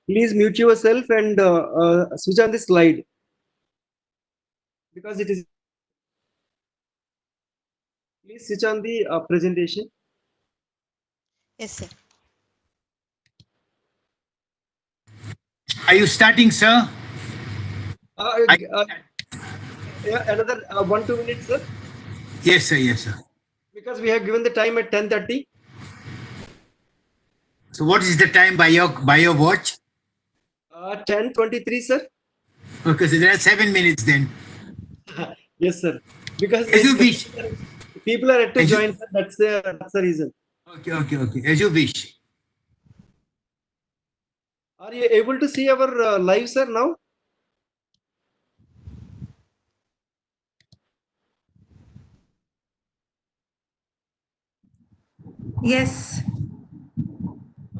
Please mute yourself and switch on the slide because it is. Please switch on the presentation. Yes, sir. Are you starting, sir? Yeah, another 1-2 minutes, sir. Yes, sir. Yes, sir. Because we have given the time at 10:30. So, what is the time by your watch? 10:23, sir. Okay, so there are 7 minutes then. Yes, sir. Because As you wish. people are yet to As you- join, sir. That's the reason. Okay. As you wish. Are you able to see our live, sir, now? Yes.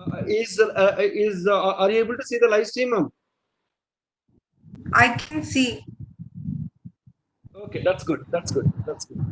Are you able to see the live stream, ma'am? I can see. Okay, that's good. That's good. That's good.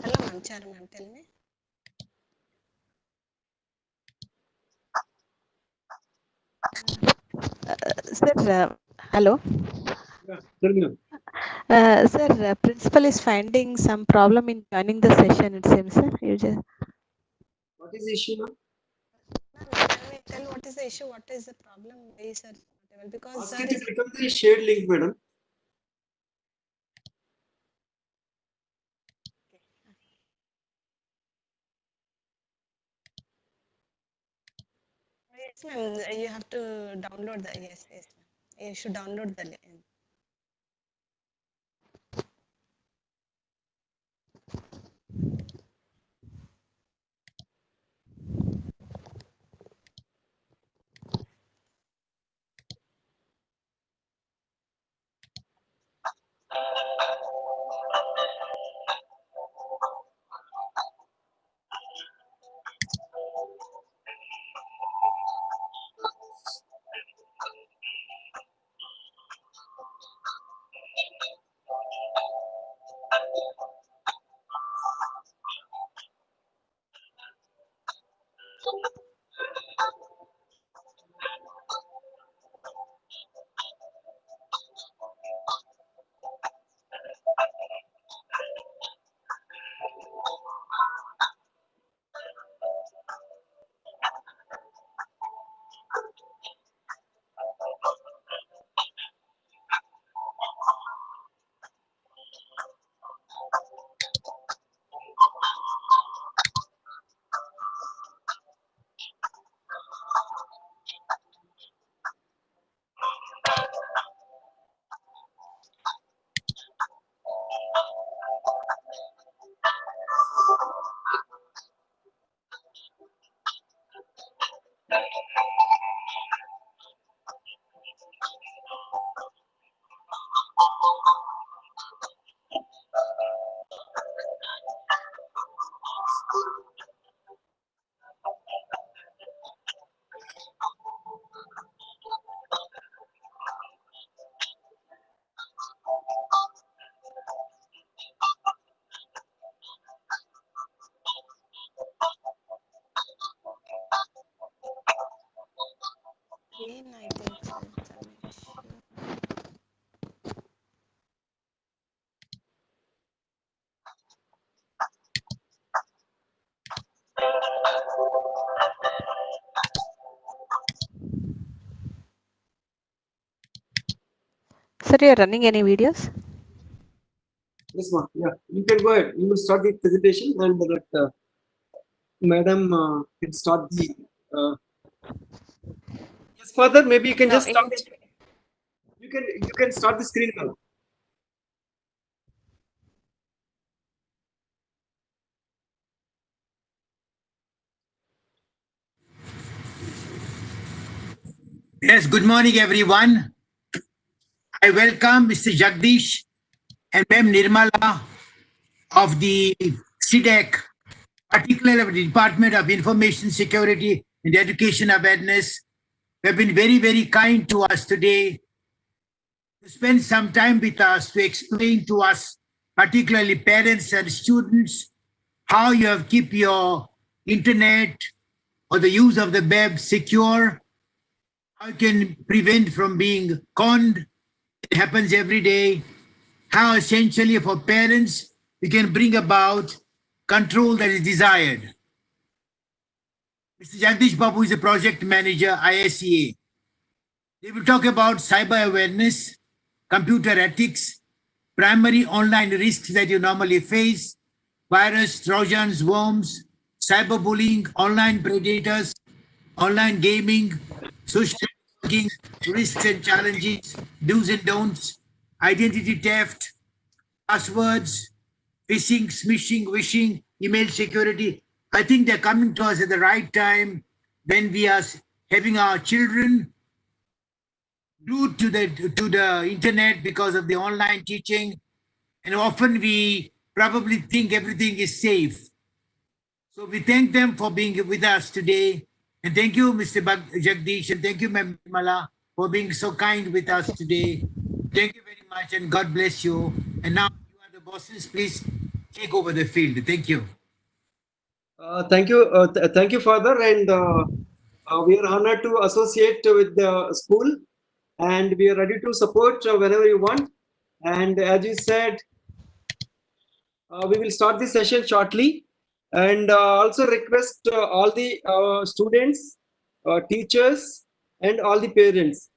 Hello, ma'am. Charu, ma'am. Tell me. Sir, hello. Yeah, tell me, ma'am. Sir, principal is finding some problem in joining the session, it seems, sir. You just. What is the issue, ma'am? Can we tell what is the issue? What is the problem? Why, sir? Whatever. Because, Ask sir, it to click on the shared link, madam. yes, ma'am. You have to download the. Yes, yes, ma'am. You should download the link. Sir, you're running any videos? Yes, ma'am. Yeah, you can go ahead. You will start the presentation, and that madam can start the. Uh, yes, further maybe you can No, just start. You can start the screen now. Yes, good morning, everyone. I welcome Mr. Jagdish and Ma'am Nirmala of the CDEC, particularly of the Department of Information Security and Education Awareness. They have been very, very kind to us today to spend some time with us to explain to us, particularly parents and students, how you have keep your internet or the use of the web secure, how you can prevent from being conned. It happens every day. How essentially for parents we can bring about control that is desired. Mr. Jagdish Babu is a project manager, ISEA. They will talk about cyber awareness, computer ethics, primary online risks that you normally face, virus, trojans, worms, cyberbullying, online predators, online gaming, social networking, risks and challenges, do's and don'ts, identity theft, passwords, phishing, smishing, wishing, email security. I think they're coming to us at the right time when we are having our children glued to the internet because of the online teaching, and often we probably think everything is safe. So we thank them for being with us today, and thank you, Mr. Jagdish, and thank you, Ma'am Mala, for being so kind with us today. Thank you very much, and God bless you. And now you are the bosses. Please take over the field. Thank you. Thank you, thank you, Father, and we are honored to associate with the school, and we are ready to support whenever you want. And as you said, we will start the session shortly, and also request all the students, teachers, and all the parents.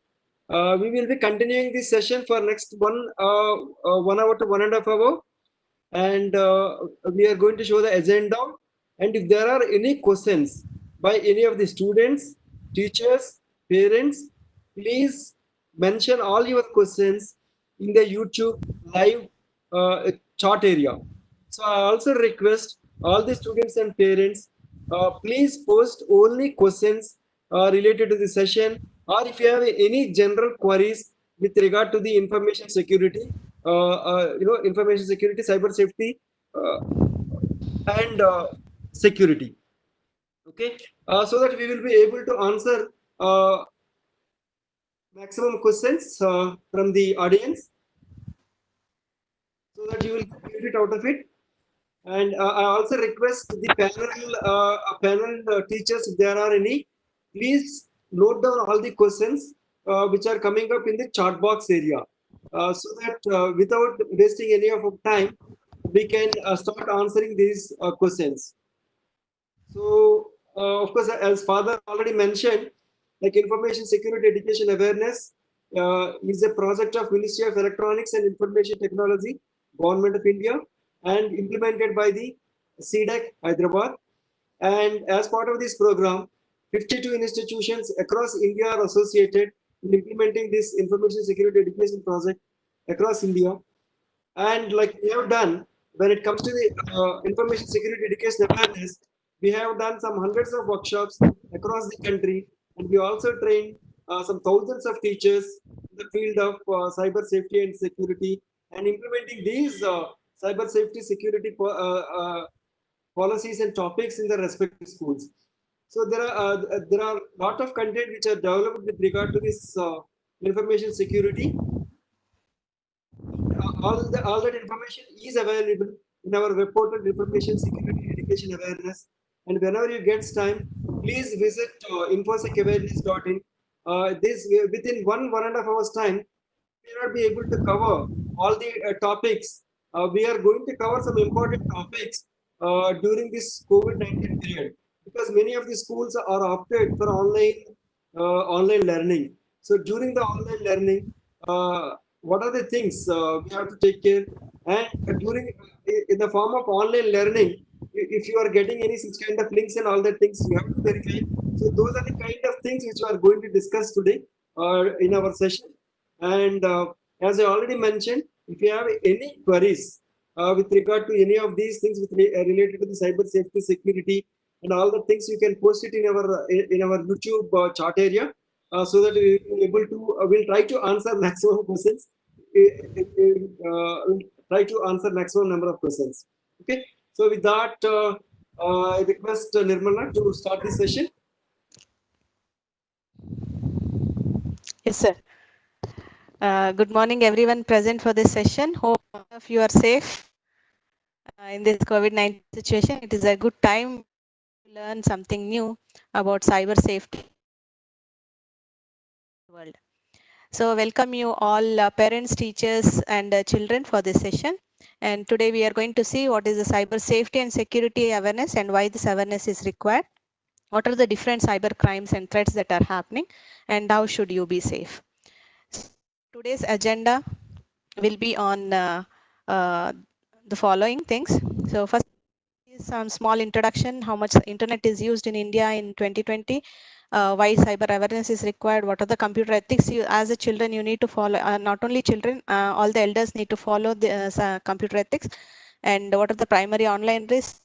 We will be continuing this session for next 1 hour to 1.5 hours, and we are going to show the agenda. And if there are any questions by any of the students, teachers, parents, please mention all your questions in the YouTube live chat area. So I also request all the students and parents, please post only questions related to the session, or if you have any general queries with regard to the information security, information security, cyber safety, uh, and security. Okay, so that we will be able to answer maximum questions from the audience, so that you will get benefit out of it. And I also request the panel teachers, if there are any, please note down all the questions which are coming up in the chat box area, so that without wasting any of our time, we can start answering these questions. So, of course, as Father already mentioned, like information security education awareness is a project of Ministry of Electronics and Information Technology, Government of India, and implemented by the CDEC Hyderabad. And as part of this program, 52 institutions across India are associated in implementing this information security education project across India. And like we have done, when it comes to the information security education awareness, we have done some hundreds of workshops across the country, and we also trained some thousands of teachers in the field of cyber safety and security, and implementing these cyber safety security policies and topics in the respective schools. So there are a lot of content which are developed with regard to this information security. All that information is available in our web portal, Information Security Education Awareness. And whenever you get time, please visit infosecawareness.in. This within 1.5 hours time, we may not be able to cover all the topics. We are going to cover some important topics during this COVID-19 period, because many of the schools are opted for online learning. So during the online learning, uh, what are the things we have to take care, and during in the form of online learning, if you are getting any such kind of links and all that things, you have to verify. So those are the kind of things which we are going to discuss today in our session. And as I already mentioned, if you have any queries with regard to any of these things related to the cyber safety, security, and all the things, you can post it in our YouTube chat area, so that we will be able to we'll try to answer maximum questions. We'll try to answer maximum number of questions. Okay. So with that, I request Nirmala to start this session. Yes, sir. Good morning, everyone present for this session. Hope all of you are safe in this COVID-19 situation. It is a good time to learn something new about cyber safety in the world. So welcome you all, parents, teachers, and children for this session. And today we are going to see what is the cyber safety and security awareness and why this awareness is required. What are the different cyber crimes and threats that are happening, and how should you be safe? So today's agenda will be on uh, the following things. So first is some small introduction, how much the internet is used in India in 2020, why cyber awareness is required, what are the computer ethics you as a children you need to follow, not only children, all the elders need to follow the computer ethics, and what are the primary online risks.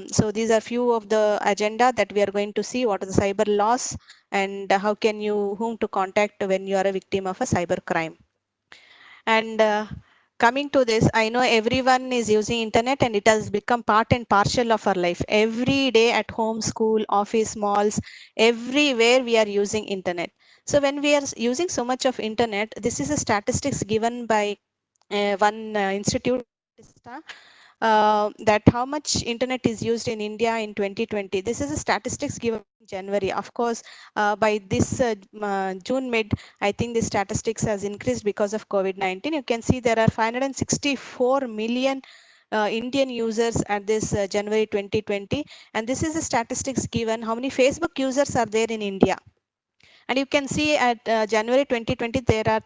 So these are few of the agenda that we are going to see. What are the cyber laws, and how can you whom to contact when you are a victim of a cyber crime. And coming to this, I know everyone is using internet and it has become part and parcel of our life. Every day at home, school, office, malls, everywhere we are using internet. So when we are using so much of internet, this is a statistics given by one institute, that how much internet is used in India in 2020. This is a statistics given in January. Of course, by this June mid, I think the statistics has increased because of COVID-19. You can see there are 564 million Indian users at this January 2020. And this is the statistics given how many Facebook users are there in India. And you can see at January 2020, there are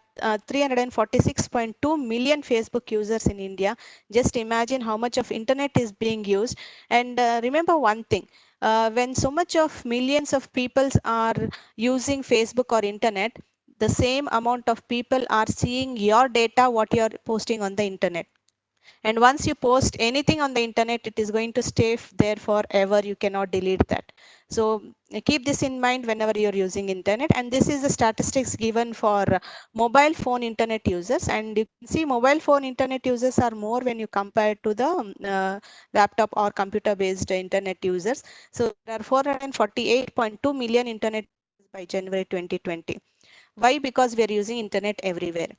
346.2 million Facebook users in India. Just imagine how much of internet is being used. And remember one thing, when so much of millions of people are using Facebook or internet, the same amount of people are seeing your data, what you're posting on the internet. And once you post anything on the internet, it is going to stay there forever. You cannot delete that. So keep this in mind whenever you're using internet. And this is the statistics given for mobile phone internet users. And you can see mobile phone internet users are more when you compare to the laptop or computer based internet users. So there are 448.2 million internet users by January 2020. Why? Because we are using internet everywhere.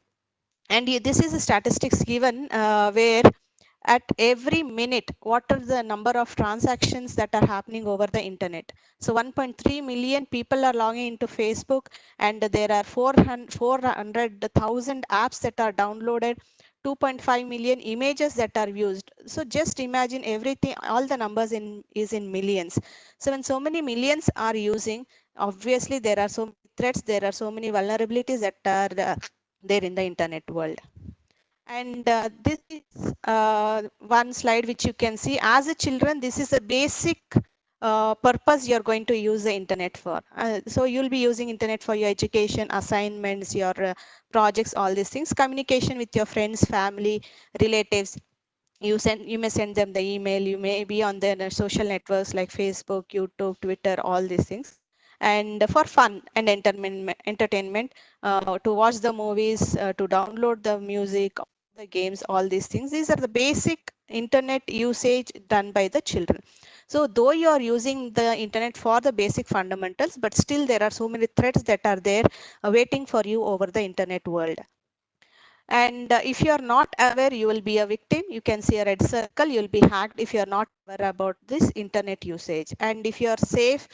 And this is a statistics given where at every minute, what are the number of transactions that are happening over the internet. So 1.3 million people are logging into Facebook, and there are 400,000 apps that are downloaded, 2.5 million images that are used. So just imagine everything, all the numbers is in millions. So when so many millions are using, obviously there are so many threats, there are so many vulnerabilities that are there in the internet world. And this is one slide which you can see. As a children, this is a basic purpose you're going to use the internet for. So you'll be using internet for your education, assignments, your projects, all these things, communication with your friends, family, relatives. You may send them the email, you may be on the social networks like Facebook, YouTube, Twitter, all these things. And for fun and entertainment, to watch the movies, to download the music, the games, all these things. These are the basic internet usage done by the children. So though you are using the internet for the basic fundamentals, but still there are so many threats that are there waiting for you over the internet world. And if you are not aware, you will be a victim. You can see a red circle, you'll be hacked if you're not aware about this internet usage. And if you're safe,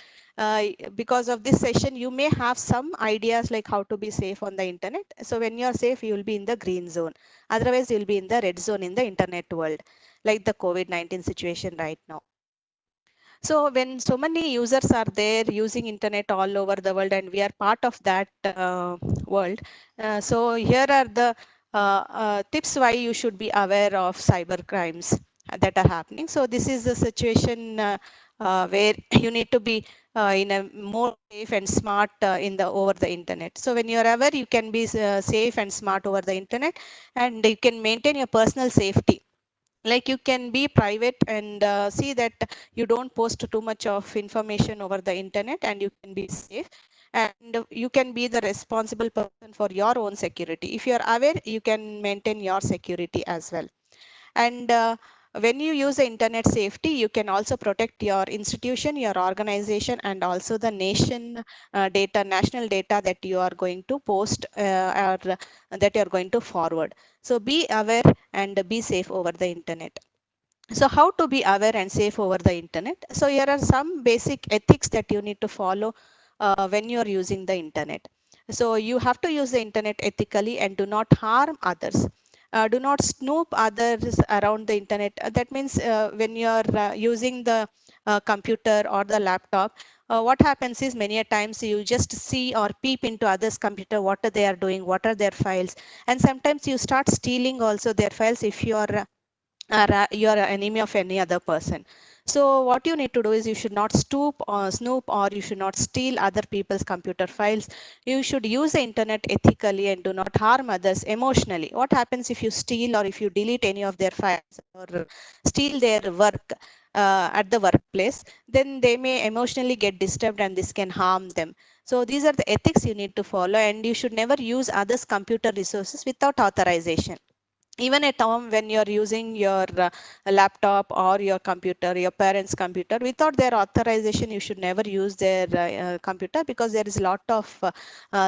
because of this session, you may have some ideas like how to be safe on the internet. So when you're safe, you will be in the green zone. Otherwise, you'll be in the red zone in the internet world, like the COVID-19 situation right now. So when so many users are there using internet all over the world, and we are part of that world. So here are the tips why you should be aware of cyber crimes that are happening. So this is a situation where you need to be in a more safe and smart in the over the internet. So when you're aware, you can be safe and smart over the internet, and you can maintain your personal safety. Like you can be private and see that you don't post too much of information over the internet, and you can be safe, and you can be the responsible person for your own security. If you're aware, you can maintain your security as well. And when you use the internet safety, you can also protect your institution, your organization, and also the national data that you are going to post or that you are going to forward. So be aware and be safe over the internet. So how to be aware and safe over the internet? So here are some basic ethics that you need to follow when you are using the internet. So you have to use the internet ethically and do not harm others. Do not snoop others around the internet. That means when you are using the computer or the laptop, what happens is many a times you just see or peep into others' computer, what are they are doing, what are their files, and sometimes you start stealing also their files if you are you are an enemy of any other person. So what you need to do is you should not stoop or snoop, or you should not steal other people's computer files. You should use the internet ethically and do not harm others emotionally. What happens if you steal or if you delete any of their files or steal their work at the workplace? Then they may emotionally get disturbed and this can harm them. So these are the ethics you need to follow, and you should never use others' computer resources without authorization. Even at home, when you're using your laptop or your computer, your parents computer, without their authorization, you should never use their computer, because there is a lot of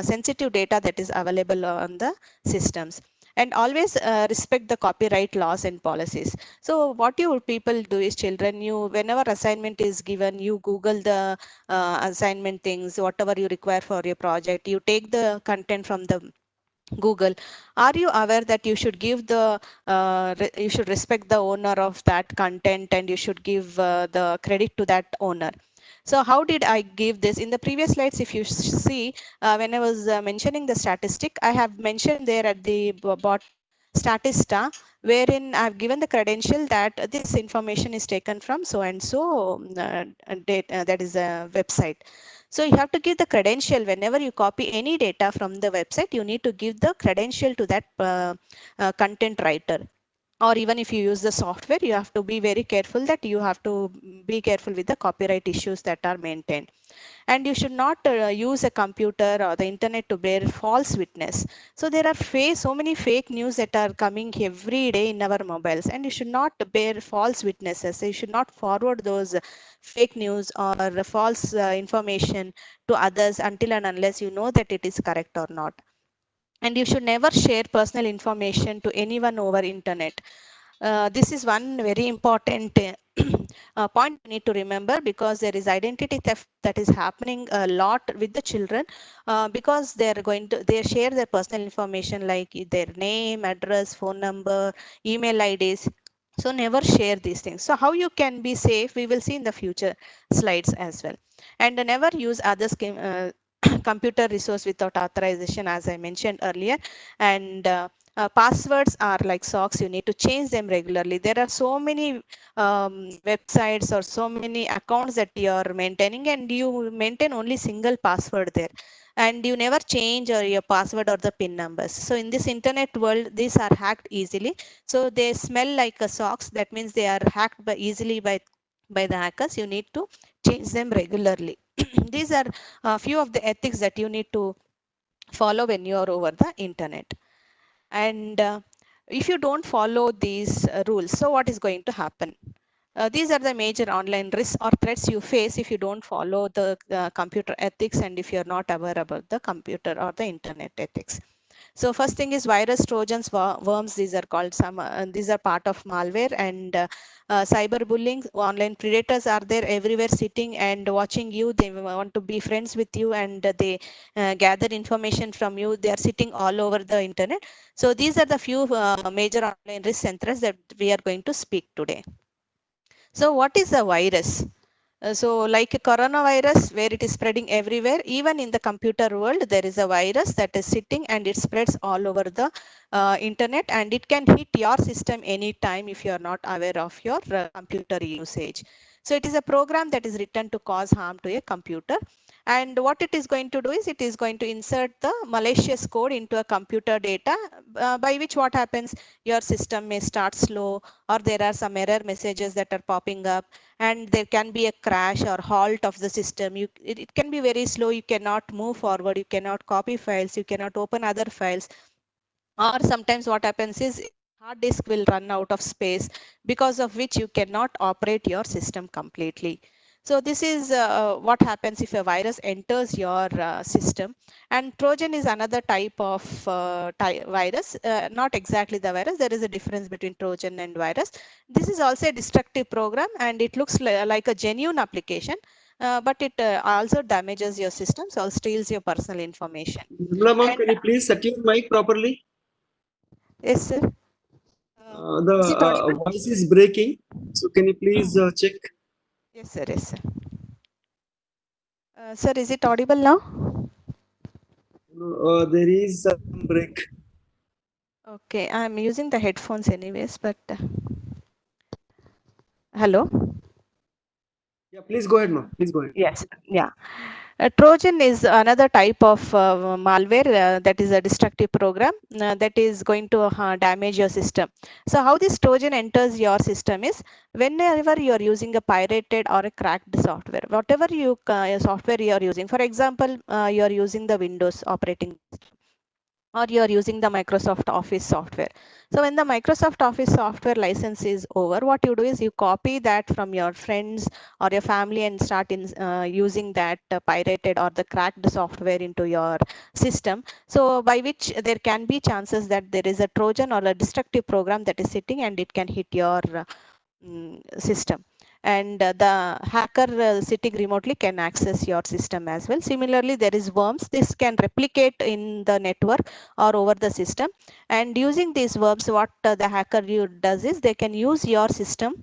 sensitive data that is available on the systems. And always respect the copyright laws and policies. So what you people do is, children, you, whenever assignment is given, you google the assignment things, whatever you require for your project, you take the content from the Google. Are you aware that you should give the you should respect the owner of that content, and you should give the credit to that owner? So how did I give this? In the previous slides, if you see, when I was mentioning the statistic, I have mentioned there at the bottom Statista, wherein I've given the credential that this information is taken from so and so data, that is a website. So you have to give the credential whenever you copy any data from the website. You need to give the credential to that content writer. Or even if you use the software, you have to be very careful that you have to be careful with the copyright issues that are maintained. And you should not use a computer or the internet to bear false witness. So there are so many fake news that are coming every day in our mobiles, and you should not bear false witnesses. You should not forward those fake news or false information to others until and unless you know that it is correct or not. And you should never share personal information to anyone over internet. This is one very important point you need to remember, because there is identity theft that is happening a lot with the children, because they share their personal information like their name, address, phone number, email IDs. So never share these things. So how you can be safe, we will see in the future slides as well. And never use others computer resource without authorization, as I mentioned earlier. And passwords are like socks, you need to change them regularly. There are so many websites or so many accounts that you are maintaining, and you maintain only single password there, and you never change your password or the pin numbers. So in this internet world, these are hacked easily. So they smell like a socks, that means they are hacked easily by the hackers. You need to change them regularly. These are a few of the ethics that you need to follow when you are over the internet. And if you don't follow these rules, so what is going to happen? These are the major online risks or threats you face if you don't follow the computer ethics, and if you're not aware about the computer or the internet ethics. So first thing is virus, trojans, worms. These are called these are part of malware. And cyberbullying. Online predators are there everywhere, sitting and watching you. They want to be friends with you, and they gather information from you. They are sitting all over the internet. So these are the few major online risk centers that we are going to speak today. So what is a virus? So like a coronavirus, where it is spreading everywhere, even in the computer world, there is a virus that is sitting and it spreads all over the internet, and it can hit your system anytime if you are not aware of your computer usage. So it is a program that is written to cause harm to a computer. And what it is going to do is it is going to insert the malicious code into a computer data, by which what happens, your system may start slow, or there are some error messages that are popping up, and there can be a crash or halt of the system. It can be very slow, you cannot move forward, you cannot copy files, you cannot open other files, or sometimes what happens is hard disk will run out of space, because of which you cannot operate your system completely. So this is what happens if a virus enters your system. And Trojan is another type of virus, not exactly the virus. There is a difference between Trojan and virus. This is also a destructive program, and it looks like a genuine application, but it also damages your systems or steals your personal information. Nirmala ma'am, And can you please set your mic properly? yes, sir. The Is it audible? voice is breaking. So can you please check? Yes, sir. Yes, sir. Sir, is it audible now? There is some break. Okay, I'm using the headphones anyways, but hello? Yeah, please go ahead, ma'am. Please go ahead. Yes, yeah. Trojan is another type of malware that is a destructive program that is going to damage your system. So how this Trojan enters your system is whenever you are using a pirated or a cracked software, whatever software you are using. For example, you are using the Windows operating system, or you are using the Microsoft Office software. So when the Microsoft Office software license is over, what you do is you copy that from your friends or your family and start using that pirated or the cracked software into your system. So by which there can be chances that there is a Trojan or a destructive program that is sitting and it can hit your system. And the hacker sitting remotely can access your system as well. Similarly, there is worms. This can replicate in the network or over the system. And using these worms, what the hacker does is they can use your system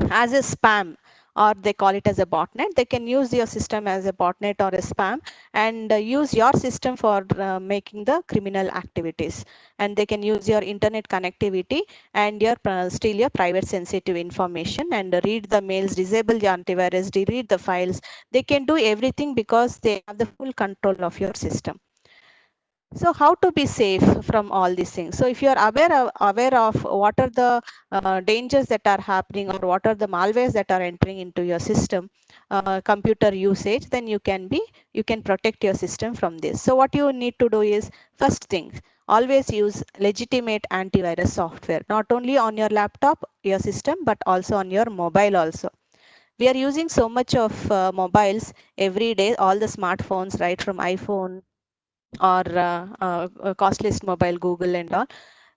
as a spam, or they call it as a botnet. They can use your system as a botnet or a spam, and use your system for making the criminal activities. And they can use your internet connectivity and your steal your private sensitive information, and read the mails, disable the antivirus, delete the files. They can do everything because they have the full control of your system. So how to be safe from all these things? So if you are aware of what are the dangers that are happening, or what are the malwares that are entering into your system, computer usage, then you can protect your system from this. So what you need to do is, first thing, always use legitimate antivirus software, not only on your laptop, your system, but also on your mobile also. We are using so much of mobiles every day, all the smartphones, right from iPhone or costliest mobile, Google and all,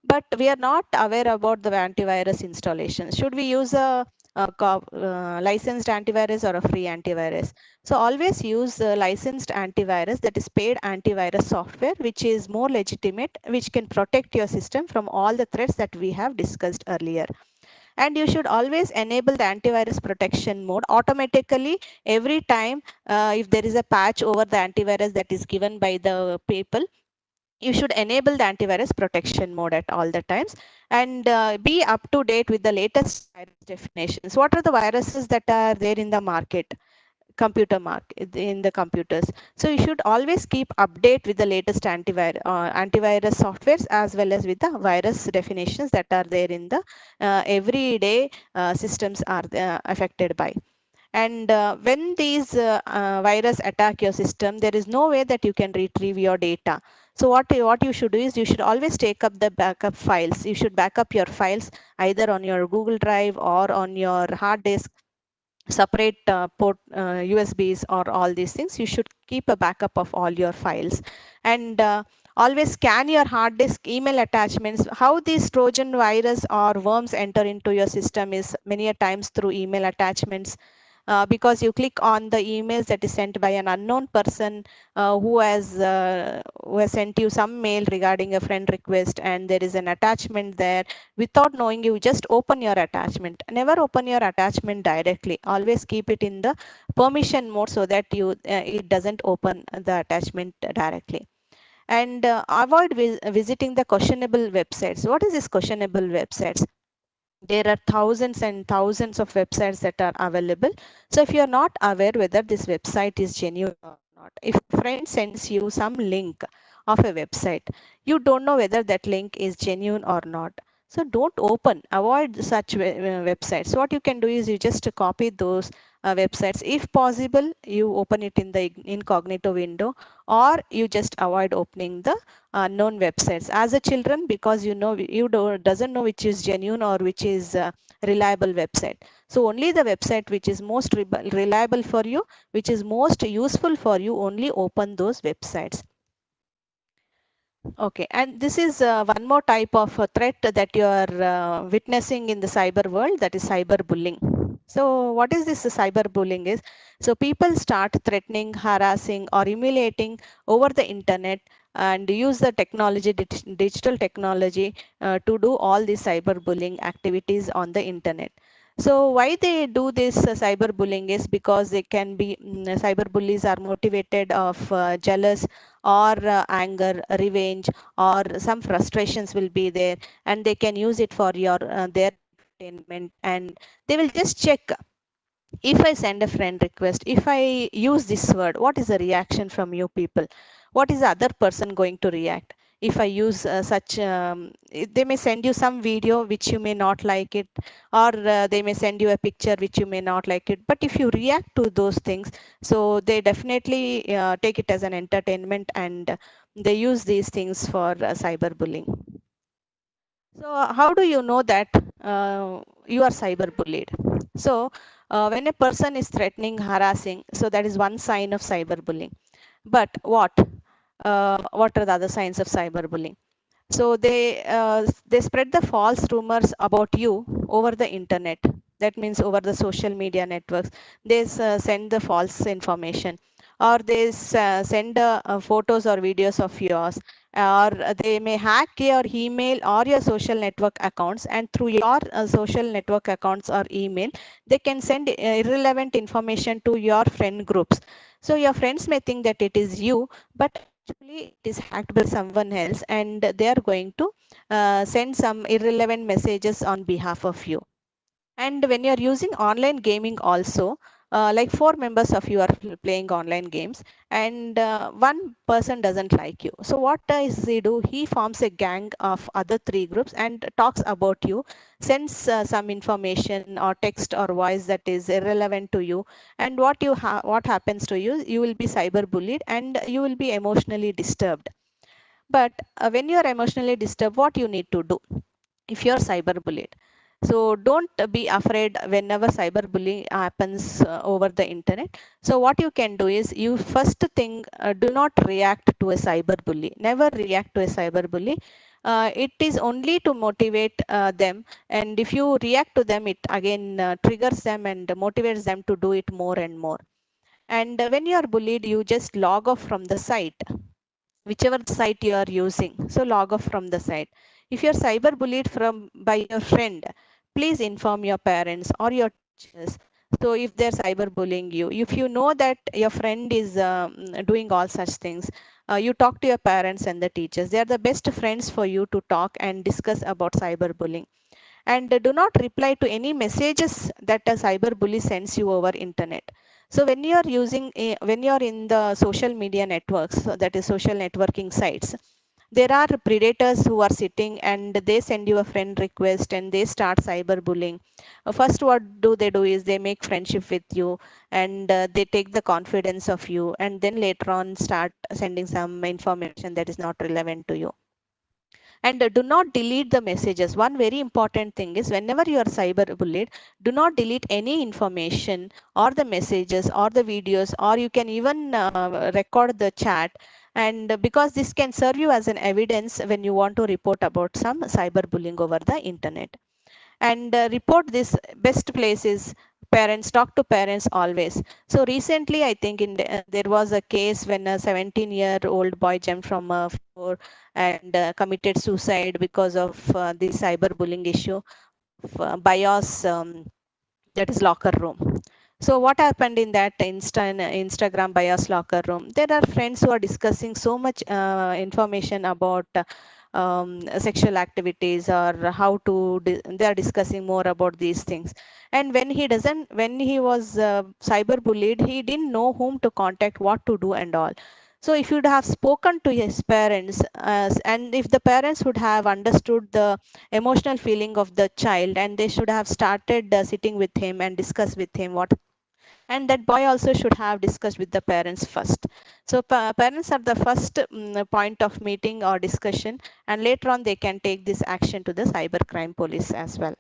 but we are not aware about the antivirus installation. Should we use a licensed antivirus or a free antivirus? So always use a licensed antivirus, that is paid antivirus software, which is more legitimate, which can protect your system from all the threats that we have discussed earlier. And you should always enable the antivirus protection mode automatically every time. If there is a patch over the antivirus that is given by the people, you should enable the antivirus protection mode at all the times, and be up to date with the latest virus definitions. What are the viruses that are there in the market, computer market, in the computers? So you should always keep update with the latest antivirus softwares, as well as with the virus definitions that are there in the everyday systems are affected by. And when these virus attack your system, there is no way that you can retrieve your data. So what you should do is, you should always take up the backup files. You should back up your files either on your Google Drive or on your hard disk, separate port USBs, or all these things. You should keep a backup of all your files. And always scan your hard disk email attachments. How these Trojan virus or worms enter into your system is many a times through email attachments, because you click on the emails that is sent by an unknown person who has sent you some mail regarding a friend request, and there is an attachment there. Without knowing, you just open your attachment. Never open your attachment directly. Always keep it in the permission mode so that you it doesn't open the attachment directly. And avoid visiting the questionable websites. What is this questionable websites? There are thousands and thousands of websites that are available. So if you are not aware whether this website is genuine or not, if a friend sends you some link of a website, you don't know whether that link is genuine or not. So don't open, avoid such websites. So what you can do is you just copy those websites. If possible, you open it in the incognito window, or you just avoid opening the known websites. As a children, because you doesn't know which is genuine or which is reliable website. So only the website which is most reliable for you, which is most useful for you, only open those websites. Okay, and this is one more type of threat that you are witnessing in the cyber world, that is cyberbullying. So what is this cyberbullying is? So people start threatening, harassing, or humiliating over the internet, and use the technology, digital technology, to do all these cyberbullying activities on the internet. So why they do this cyberbullying is because they can be cyberbullies are motivated of jealous or anger, revenge, or some frustrations will be there, and they can use it for their entertainment. And they will just check, if I send a friend request, if I use this word, what is the reaction from you people? What is the other person going to react? If I use they may send you some video which you may not like it, or they may send you a picture which you may not like it. But if you react to those things, so they definitely take it as an entertainment, and they use these things for cyberbullying. So how do you know that you are cyberbullied? So when a person is threatening, harassing, so that is one sign of cyberbullying. But what are the other signs of cyberbullying? So they spread the false rumors about you over the internet. That means over the social media networks. They send the false information, or they send photos or videos of yours, or they may hack your email or your social network accounts, and through your social network accounts or email, they can send irrelevant information to your friend groups. So your friends may think that it is you, but actually it is hacked by someone else, and they are going to send some irrelevant messages on behalf of you. And when you are using online gaming also, like four members of you are playing online games, and one person doesn't like you. So what does he do? He forms a gang of other three groups and talks about you, sends some information or text or voice that is irrelevant to you. And what happens to you? You will be cyberbullied, and you will be emotionally disturbed. But when you are emotionally disturbed, what you need to do if you're cyberbullied? So don't be afraid whenever cyberbullying happens over the internet. So what you can do is, you first thing, do not react to a cyberbully. Never react to a cyberbully. It is only to motivate them, and if you react to them, it again triggers them and motivates them to do it more and more. And when you are bullied, you just log off from the site, whichever site you are using. So log off from the site. If you're cyberbullied by your friend, please inform your parents or your teachers. So if they're cyberbullying you, if you know that your friend is doing all such things, you talk to your parents and the teachers. They are the best friends for you to talk and discuss about cyberbullying. And do not reply to any messages that a cyberbully sends you over internet. So when you are when you are in the social media networks, so that is social networking sites, there are predators who are sitting and they send you a friend request and they start cyberbullying. First, what do? They do is they make friendship with you, and they take the confidence of you, and then later on start sending some information that is not relevant to you. And do not delete the messages. One very important thing is, whenever you are cyber bullied, do not delete any information or the messages or the videos, or you can even record the chat. And because this can serve you as an evidence when you want to report about some cyberbullying over the internet. And report this. Best place is parents talk to parents always. So recently, I think there was a case when a 17-year-old boy jumped from a floor and committed suicide because of the cyberbullying issue of bios, that is locker room. So what happened in that Instagram bios locker room? There are friends who are discussing so much information about sexual activities, or how to they are discussing more about these things. And when he was cyber bullied, he didn't know whom to contact, what to do and all. So if you'd have spoken to his parents, and if the parents would have understood the emotional feeling of the child, and they should have started sitting with him and discuss with him what, and that boy also should have discussed with the parents first. So parents are the first point of meeting or discussion, and later on they can take this action to the cybercrime police as well.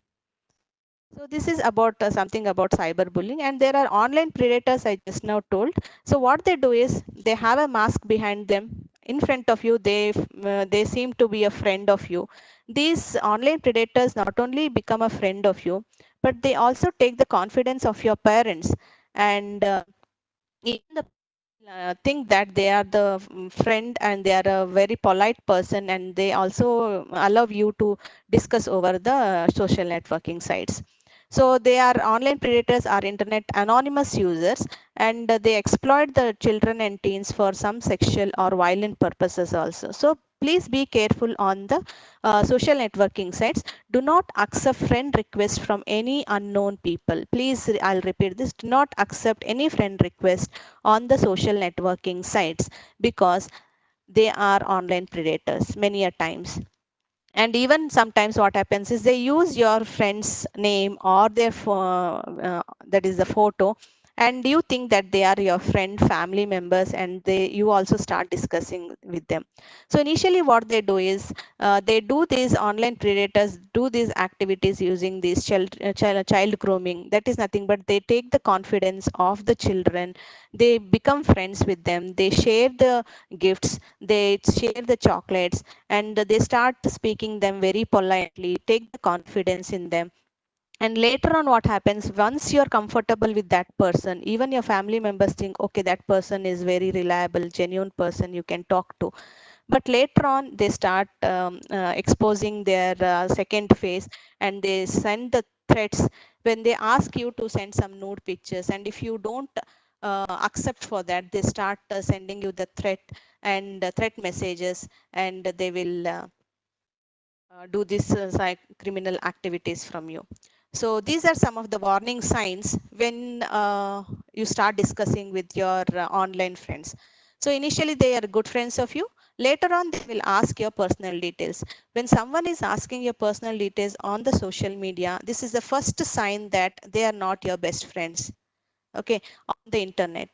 So this is about something about cyberbullying, and there are online predators I just now told. So what they do is they have a mask behind them. In front of you, they seem to be a friend of you. These online predators not only become a friend of you, but they also take the confidence of your parents, and even the think that they are the friend, and they are a very polite person, and they also allow you to discuss over the social networking sites. So they are online predators, are internet anonymous users, and they exploit the children and teens for some sexual or violent purposes also. So please be careful on the social networking sites. Do not accept friend requests from any unknown people. Please, I'll repeat this, do not accept any friend request on the social networking sites, because they are online predators many a times. And even sometimes what happens is they use your friend's name or their that is the photo, and you think that they are your friend family members, and you also start discussing with them. So initially what they do is they do these online predators do these activities using these child grooming. That is nothing but they take the confidence of the children, they become friends with them, they share the gifts, they share the chocolates, and they start speaking them very politely, take the confidence in them. And later on what happens, once you're comfortable with that person, even your family members think, okay, that person is very reliable, genuine person you can talk to. But later on they start exposing their second face, and they send the threats. When they ask you to send some nude pictures, and if you don't accept for that, they start sending you the threat and threat messages, and they will do these criminal activities from you. So these are some of the warning signs when you start discussing with your online friends. So initially they are good friends of you. Later on they will ask your personal details. When someone is asking your personal details on the social media, this is the first sign that they are not your best friends, okay, on the internet.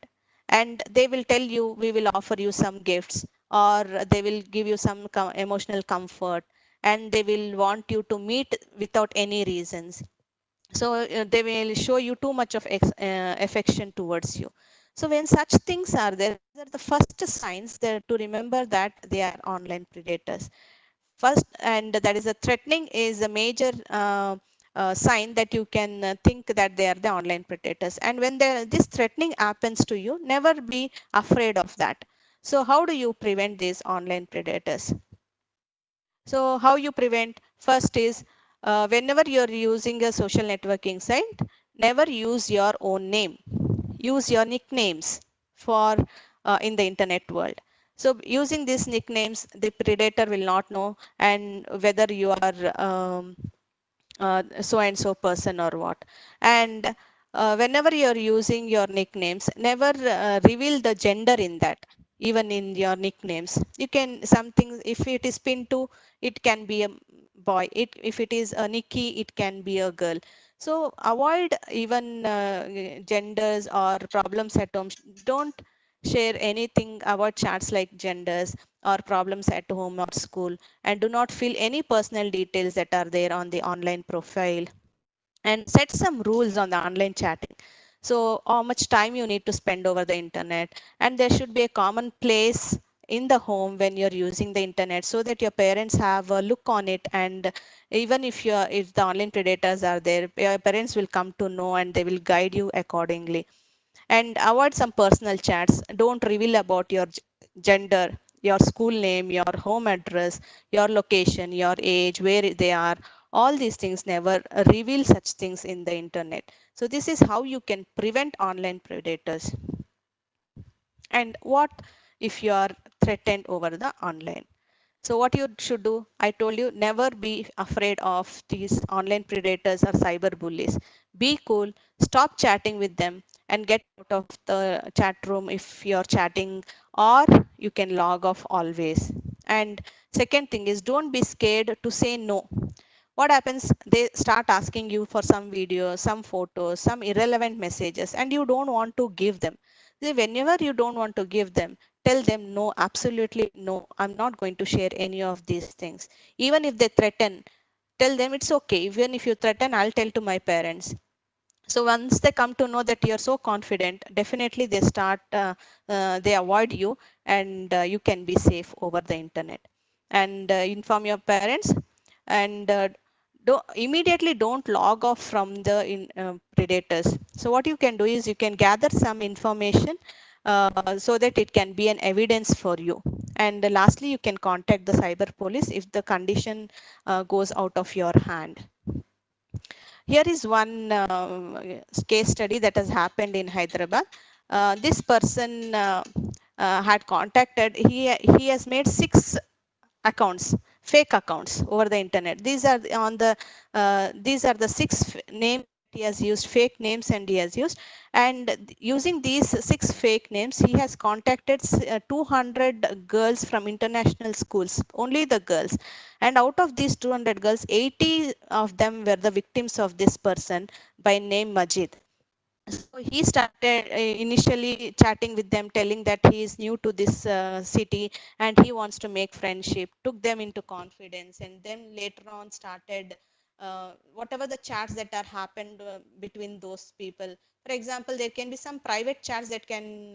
And they will tell you, we will offer you some gifts, or they will give you some emotional comfort, and they will want you to meet without any reasons. So they will show you too much of affection towards you. So when such things are there, these are the first signs that to remember that they are online predators first. And that is a threatening is a major sign that you can think that they are the online predators. And when this threatening happens to you, never be afraid of that. So how do you prevent these online predators? So how you prevent? First is whenever you're using a social networking site, never use your own name. Use your nicknames for in the internet world. So using these nicknames, the predator will not know and whether you are so and so person or what. And whenever you're using your nicknames, never reveal the gender in that. Even in your nicknames, you can something, if it is Pintu, it can be a boy. If it is a Nikki, it can be a girl. So avoid even genders or problems at home. Don't share anything about chats like genders or problems at home or school, and do not fill any personal details that are there on the online profile. And set some rules on the online chatting. So how much time you need to spend over the internet, and there should be a common place in the home when you're using the internet, so that your parents have a look on it. And even if the online predators are there, your parents will come to know and they will guide you accordingly. And avoid some personal chats. Don't reveal about your gender, your school name, your home address, your location, your age, where they are. All these things, never reveal such things in the internet. So this is how you can prevent online predators. And what if you are threatened over the online? So what you should do, I told you, never be afraid of these online predators or cyber bullies. Be cool, stop chatting with them and get out of the chat room if you're chatting, or you can log off always. And second thing is, don't be scared to say no. What happens, they start asking you for some videos, some photos, some irrelevant messages, and you don't want to give them. Whenever you don't want to give them, tell them no, absolutely no, I'm not going to share any of these things. Even if they threaten, tell them it's okay. Even if you threaten, I'll tell to my parents. So once they come to know that you're so confident, definitely they avoid you, and you can be safe over the internet. And inform your parents. And immediately don't log off from the predators. So what you can do is, you can gather some information so that it can be an evidence for you. And lastly, you can contact the cyber police if the condition goes out of your hand. Here is one case study that has happened in Hyderabad. This person had contacted, he has made 6 accounts, fake accounts over the internet. These are the names he has used, fake names, and he has used. And using these 6 fake names, he has contacted 200 girls from international schools, only the girls. And out of these 200 girls, 80 of them were the victims of this person by name Majid. So he started initially chatting with them, telling that he is new to this city and he wants to make friendship, took them into confidence, and then later on started whatever the chats that are happened between those people. For example, there can be some private chats that can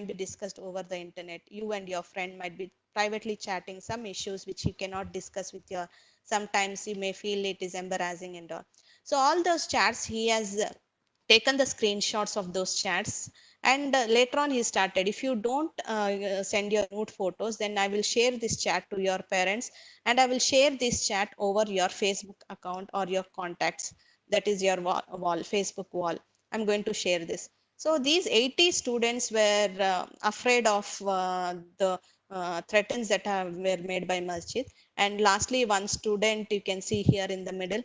be discussed over the internet. You and your friend might be privately chatting some issues which you cannot discuss with your. Sometimes you may feel it is embarrassing and all. So all those chats, he has taken the screenshots of those chats. And later on he started, if you don't send your nude photos, then I will share this chat to your parents, and I will share this chat over your Facebook account or your contacts. That is your Facebook wall. I'm going to share this. So these 80 students were afraid of the threats that were made by Masjid. And lastly, one student, you can see here in the middle,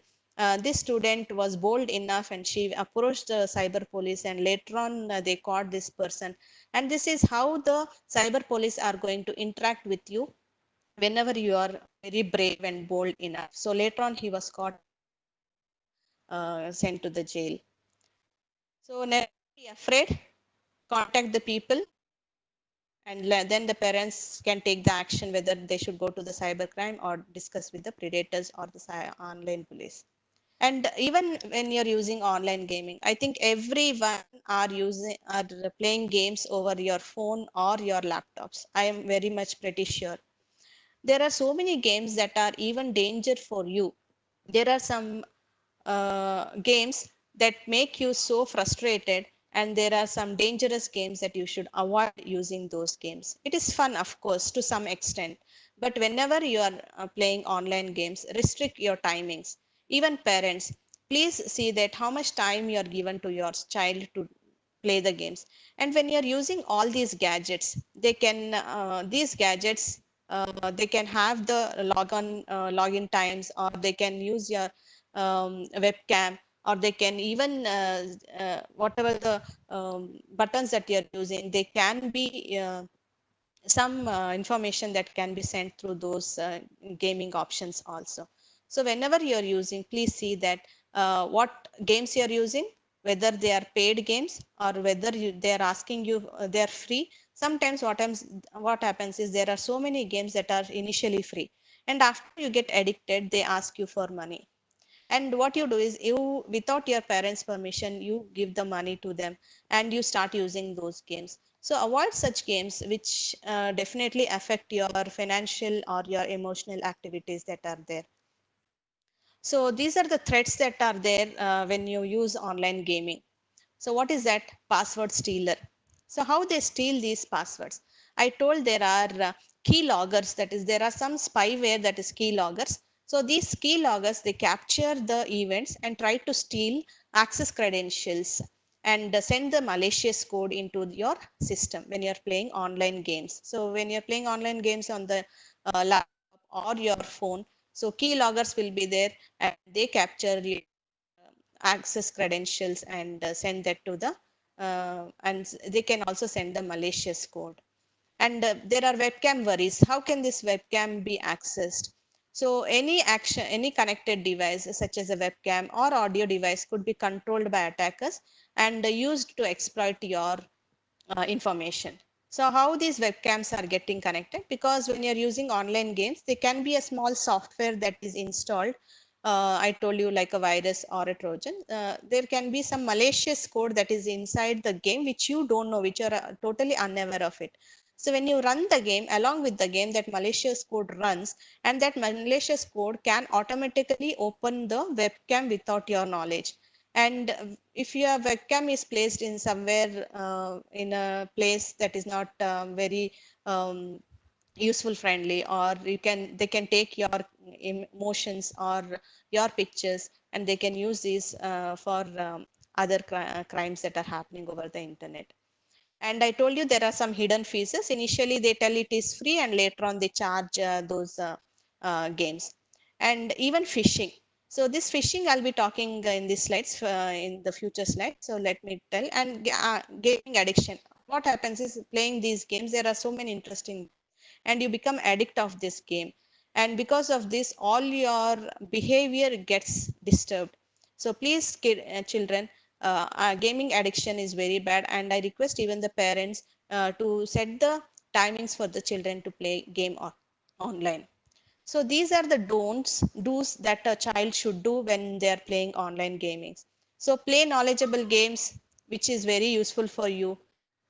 this student was bold enough and she approached the cyber police, and later on they caught this person. And this is how the cyber police are going to interact with you whenever you are very brave and bold enough. So later on he was caught and he was sent to the jail. So never be afraid, contact the people, and then the parents can take the action whether they should go to the cybercrime or discuss with the predators or the online police. And even when you're using online gaming, I think everyone are playing games over your phone or your laptops. I am very much pretty sure there are so many games that are even danger for you. There are some games that make you so frustrated, and there are some dangerous games that you should avoid using those games. It is fun, of course, to some extent, but whenever you are playing online games, restrict your timings. Even parents, please see that how much time you are given to your child to play the games. And when you're using all these gadgets, these gadgets, they can have the login times, or they can use your webcam, or they can even whatever the buttons that you're using, they can be some information that can be sent through those gaming options also. So whenever you're using, please see that what games you're using, whether they are paid games or whether they're asking you, they're free. Sometimes what happens is, there are so many games that are initially free, and after you get addicted, they ask you for money. And what you do is, you, without your parents permission, you give the money to them and you start using those games. So avoid such games which definitely affect your financial or your emotional activities that are there. So these are the threats that are there when you use online gaming. So what is that? Password stealer. So how they steal these passwords? I told there are key loggers, that is, there are some spyware that is key loggers. So these key loggers, they capture the events and try to steal access credentials and send the malicious code into your system when you're playing online games. So when you're playing online games on the laptop or your phone, so key loggers will be there and they capture your access credentials and send that to the they can also send the malicious code. And there are webcam worries. How can this webcam be accessed? So any action, any connected device such as a webcam or audio device could be controlled by attackers and used to exploit your information. So how these webcams are getting connected? Because when you're using online games, there can be a small software that is installed. I told you, like a virus or a Trojan. There can be some malicious code that is inside the game which you don't know, which you're totally unaware of it. So when you run the game, along with the game, that malicious code runs, and that malicious code can automatically open the webcam without your knowledge. And if your webcam is placed in somewhere in a place that is not very um, useful friendly, or you can, they can take your emotions or your pictures, and they can use these for other crimes that are happening over the internet. And I told you there are some hidden fees. Initially, they tell it is free, and later on, they charge those games. And even phishing. So this phishing, I'll be talking in these slides, in the future slides. So let me tell. And gaming addiction. What happens is, playing these games, there are so many interesting, and you become addict of this game. And because of this, all your behavior gets disturbed. So please, children, gaming addiction is very bad, and I request even the parents to set the timings for the children to play game online. So these are the don'ts, do's that a child should do when they are playing online gaming. So play knowledgeable games, which is very useful for you.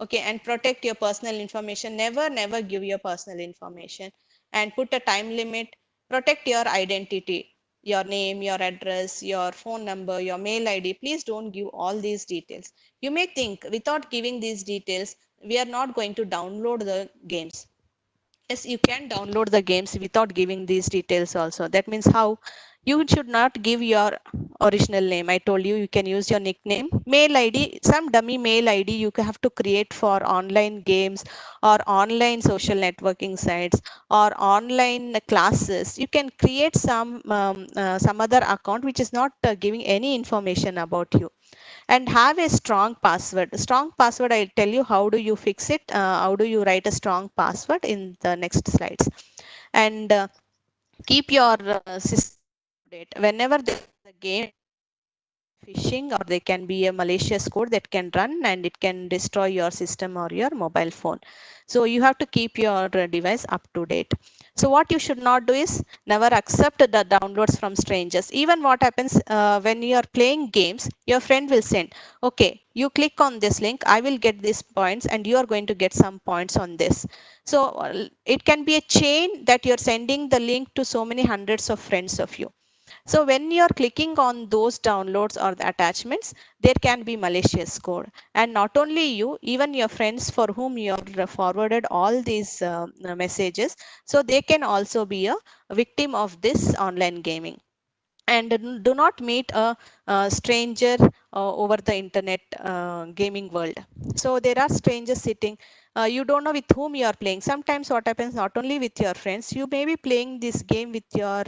Okay, and protect your personal information. Never give your personal information, and put a time limit. Protect your identity, your name, your address, your phone number, your mail ID. Please don't give all these details. You may think, without giving these details, we are not going to download the games. Yes, you can download the games without giving these details also. That means how? You should not give your original name. I told you, you can use your nickname. Mail ID, some dummy mail ID you have to create for online games or online social networking sites or online classes. You can create some other account which is not giving any information about you. And have a strong password. Strong password, I'll tell you how do you fix it, how do you write a strong password in the next slides. And keep your system up to date. Whenever there is a game, phishing, or there can be a malicious code that can run and it can destroy your system or your mobile phone. So you have to keep your device up to date. So what you should not do is, never accept the downloads from strangers. Even what happens when you are playing games, your friend will send, okay, you click on this link, I will get these points and you are going to get some points on this. So it can be a chain that you're sending the link to so many hundreds of friends of you. So when you're clicking on those downloads or the attachments, there can be malicious code. And not only you, even your friends for whom you're forwarded all these messages, so they can also be a victim of this online gaming. And do not meet a stranger over the internet gaming world. So there are strangers sitting, you don't know with whom you are playing. Sometimes what happens, not only with your friends, you may be playing this game with your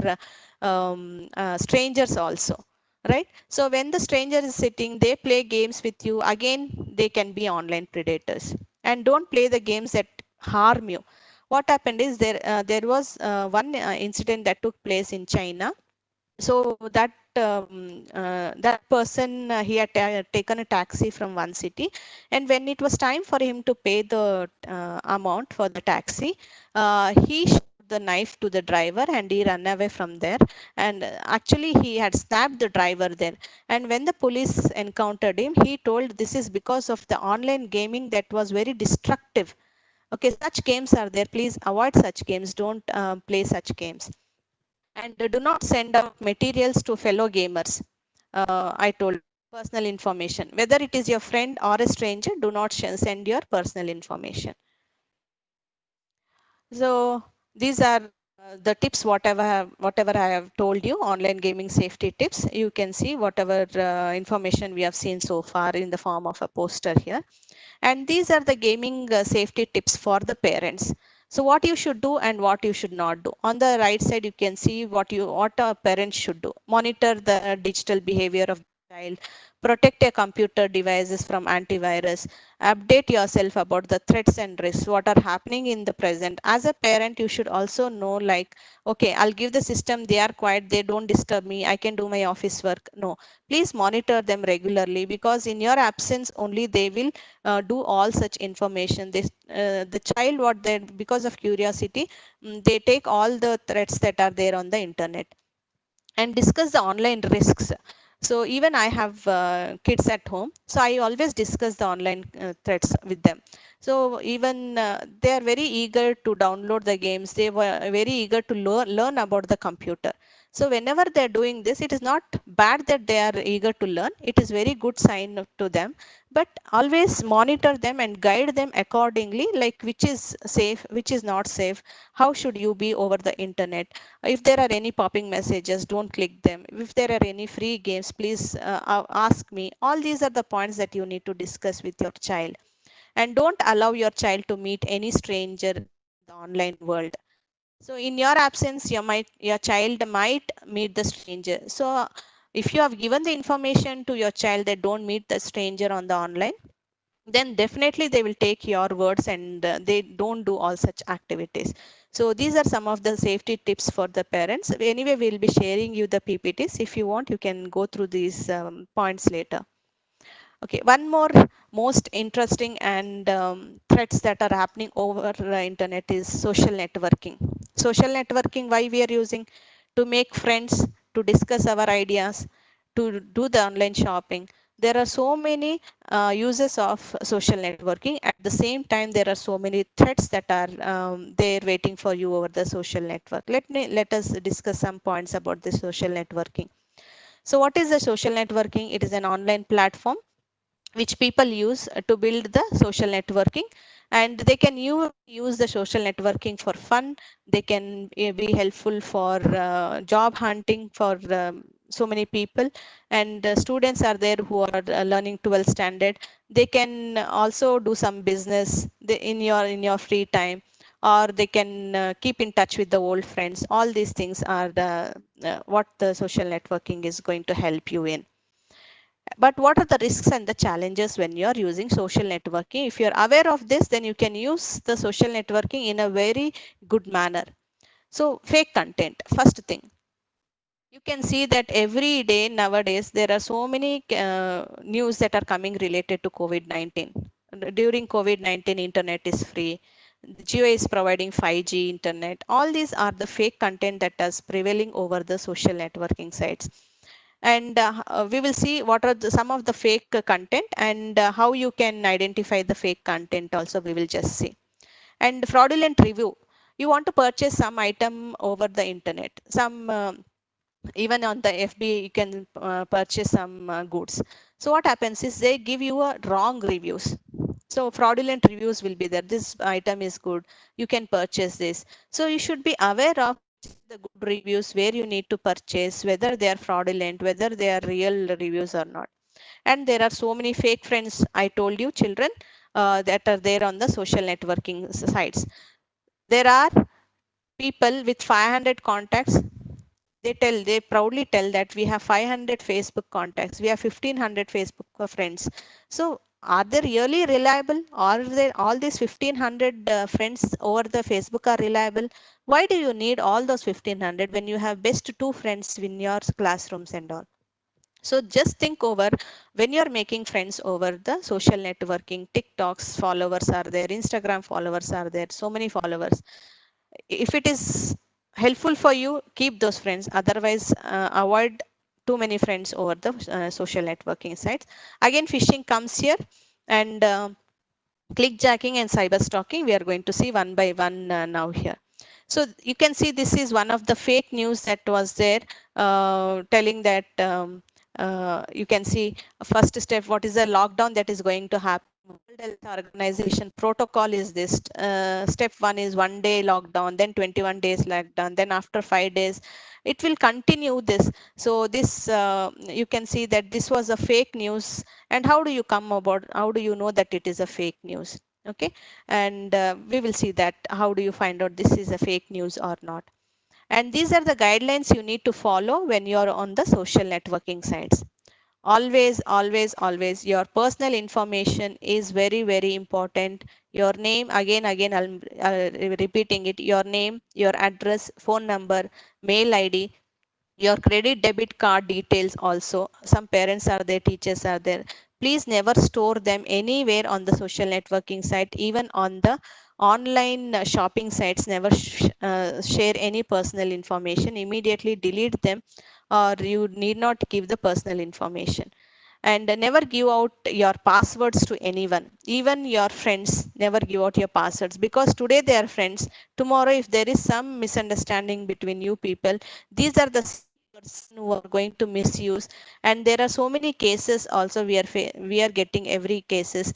strangers also, right? So when the stranger is sitting, they play games with you, again they can be online predators. And don't play the games that harm you. What happened is, there was one incident that took place in China. So that person, he had taken a taxi from one city, and when it was time for him to pay the amount for the taxi, he showed the knife to the driver and he ran away from there. And actually he had stabbed the driver there. And when the police encountered him, he told this is because of the online gaming that was very destructive. Okay, such games are there. Please avoid such games. Don't play such games. And do not send out materials to fellow gamers. I told personal information. Whether it is your friend or a stranger, do not send your personal information. So these are the tips, whatever I have told you, online gaming safety tips. You can see whatever information we have seen so far in the form of a poster here. And these are the gaming safety tips for the parents. So what you should do and what you should not do. On the right side, you can see what a parent should do. Monitor the digital behavior of the child. Protect your computer devices from antivirus. Update yourself about the threats and risks, what are happening in the present. As a parent, you should also know, like, okay, I'll give the system, they are quiet, they don't disturb me, I can do my office work. No, please monitor them regularly, because in your absence only they will do all such information. The child, what they, because of curiosity, they take all the threats that are there on the internet. And discuss the online risks. So even I have kids at home, so I always discuss the online threats with them. So even they are very eager to download the games, they were very eager to learn about the computer. So whenever they're doing this, it is not bad that they are eager to learn, it is very good sign to them. But always monitor them and guide them accordingly, like which is safe, which is not safe, how should you be over the internet. If there are any popping messages, don't click them. If there are any free games, please ask me. All these are the points that you need to discuss with your child. And don't allow your child to meet any stranger in the online world. So in your absence, your child might meet the stranger. So if you have given the information to your child that don't meet the stranger on the online, then definitely they will take your words, and they don't do all such activities. So these are some of the safety tips for the parents. Anyway, we'll be sharing you the PPTs. If you want, you can go through these points later. Okay, one more most interesting and threats that are happening over the internet is social networking. Social networking, why we are using? To make friends, to discuss our ideas, to do the online shopping. There are so many uses of social networking. At the same time, there are so many threats that are there waiting for you over the social network. Let us discuss some points about the social networking. So what is the social networking? It is an online platform which people use to build the social networking, and they can use the social networking for fun. They can be helpful for job hunting for so many people. And students are there who are learning 12th standard. They can also do some business in your free time, or they can keep in touch with the old friends. All these things are what the social networking is going to help you in. But what are the risks and the challenges when you're using social networking? If you're aware of this, then you can use the social networking in a very good manner. So fake content, first thing. You can see that every day nowadays, there are so many news that are coming related to COVID-19. During COVID-19, internet is free. Geo is providing 5G internet. All these are the fake content that is prevailing over the social networking sites. And we will see what are some of the fake content, and how you can identify the fake content also we will just see. And fraudulent review. You want to purchase some item over the internet, some even on the FB you can purchase some goods. So what happens is they give you a wrong reviews. So fraudulent reviews will be there. This item is good, you can purchase this. So you should be aware of the good reviews, where you need to purchase, whether they are fraudulent, whether they are real reviews or not. And there are so many fake friends, I told you, children, that are there on the social networking sites. There are people with 500 contacts. They proudly tell that we have 500 Facebook contacts, we have 1500 Facebook friends. So are they really reliable? Are they all these 1500 friends over the Facebook are reliable? Why do you need all those 1500 when you have best two friends in your classrooms and all? So just think over, when you're making friends over the social networking, TikTok's followers are there, Instagram followers are there, so many followers. if it is helpful for you, keep those friends. Otherwise, avoid too many friends over the social networking sites. Again, phishing comes here, and clickjacking and cyber stalking we are going to see one by one now here. So you can see this is one of the fake news that was there, telling that you can see first step, what is the lockdown that is going to happen. World Health Organization protocol is this. Step one is 1 day lockdown, then 21 days lockdown, then after 5 days it will continue this. So this you can see that this was a fake news. And how do you come about, how do you know that it is a fake news? Okay, and we will see that how do you find out this is a fake news or not. And these are the guidelines you need to follow when you're on the social networking sites. Always, always, always, your personal information is very, very important. Your name, again I'm repeating it, your name, your address, phone number, mail ID, your credit debit card details. Also, some parents are there, teachers are there. Please never store them anywhere on the social networking site, even on the online shopping sites. Never share any personal information. Immediately delete them, or you need not give the personal information. And never give out your passwords to anyone, even your friends. Never give out your passwords, because today they are friends, tomorrow if there is some misunderstanding between you people, these are the same person who are going to misuse. And there are so many cases also, we are getting every cases.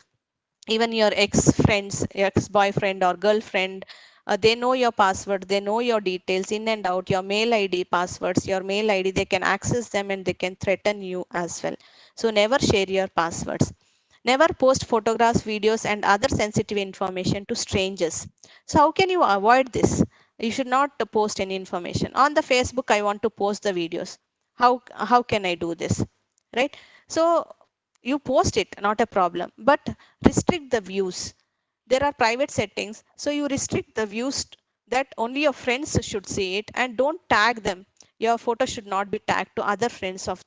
Even your ex friends, ex boyfriend or girlfriend, they know your password, they know your details in and out, your mail id passwords, your mail id, they can access them and they can threaten you as well. So never share your passwords. Never post photographs, videos and other sensitive information to strangers. So how can you avoid this? You should not post any information on the Facebook. I want to post the videos. How can I do this? Right? So you post it, not a problem, but restrict the views. There are private settings, so you restrict the views that only your friends should see it, and don't tag them. Your photo should not be tagged to other friends of.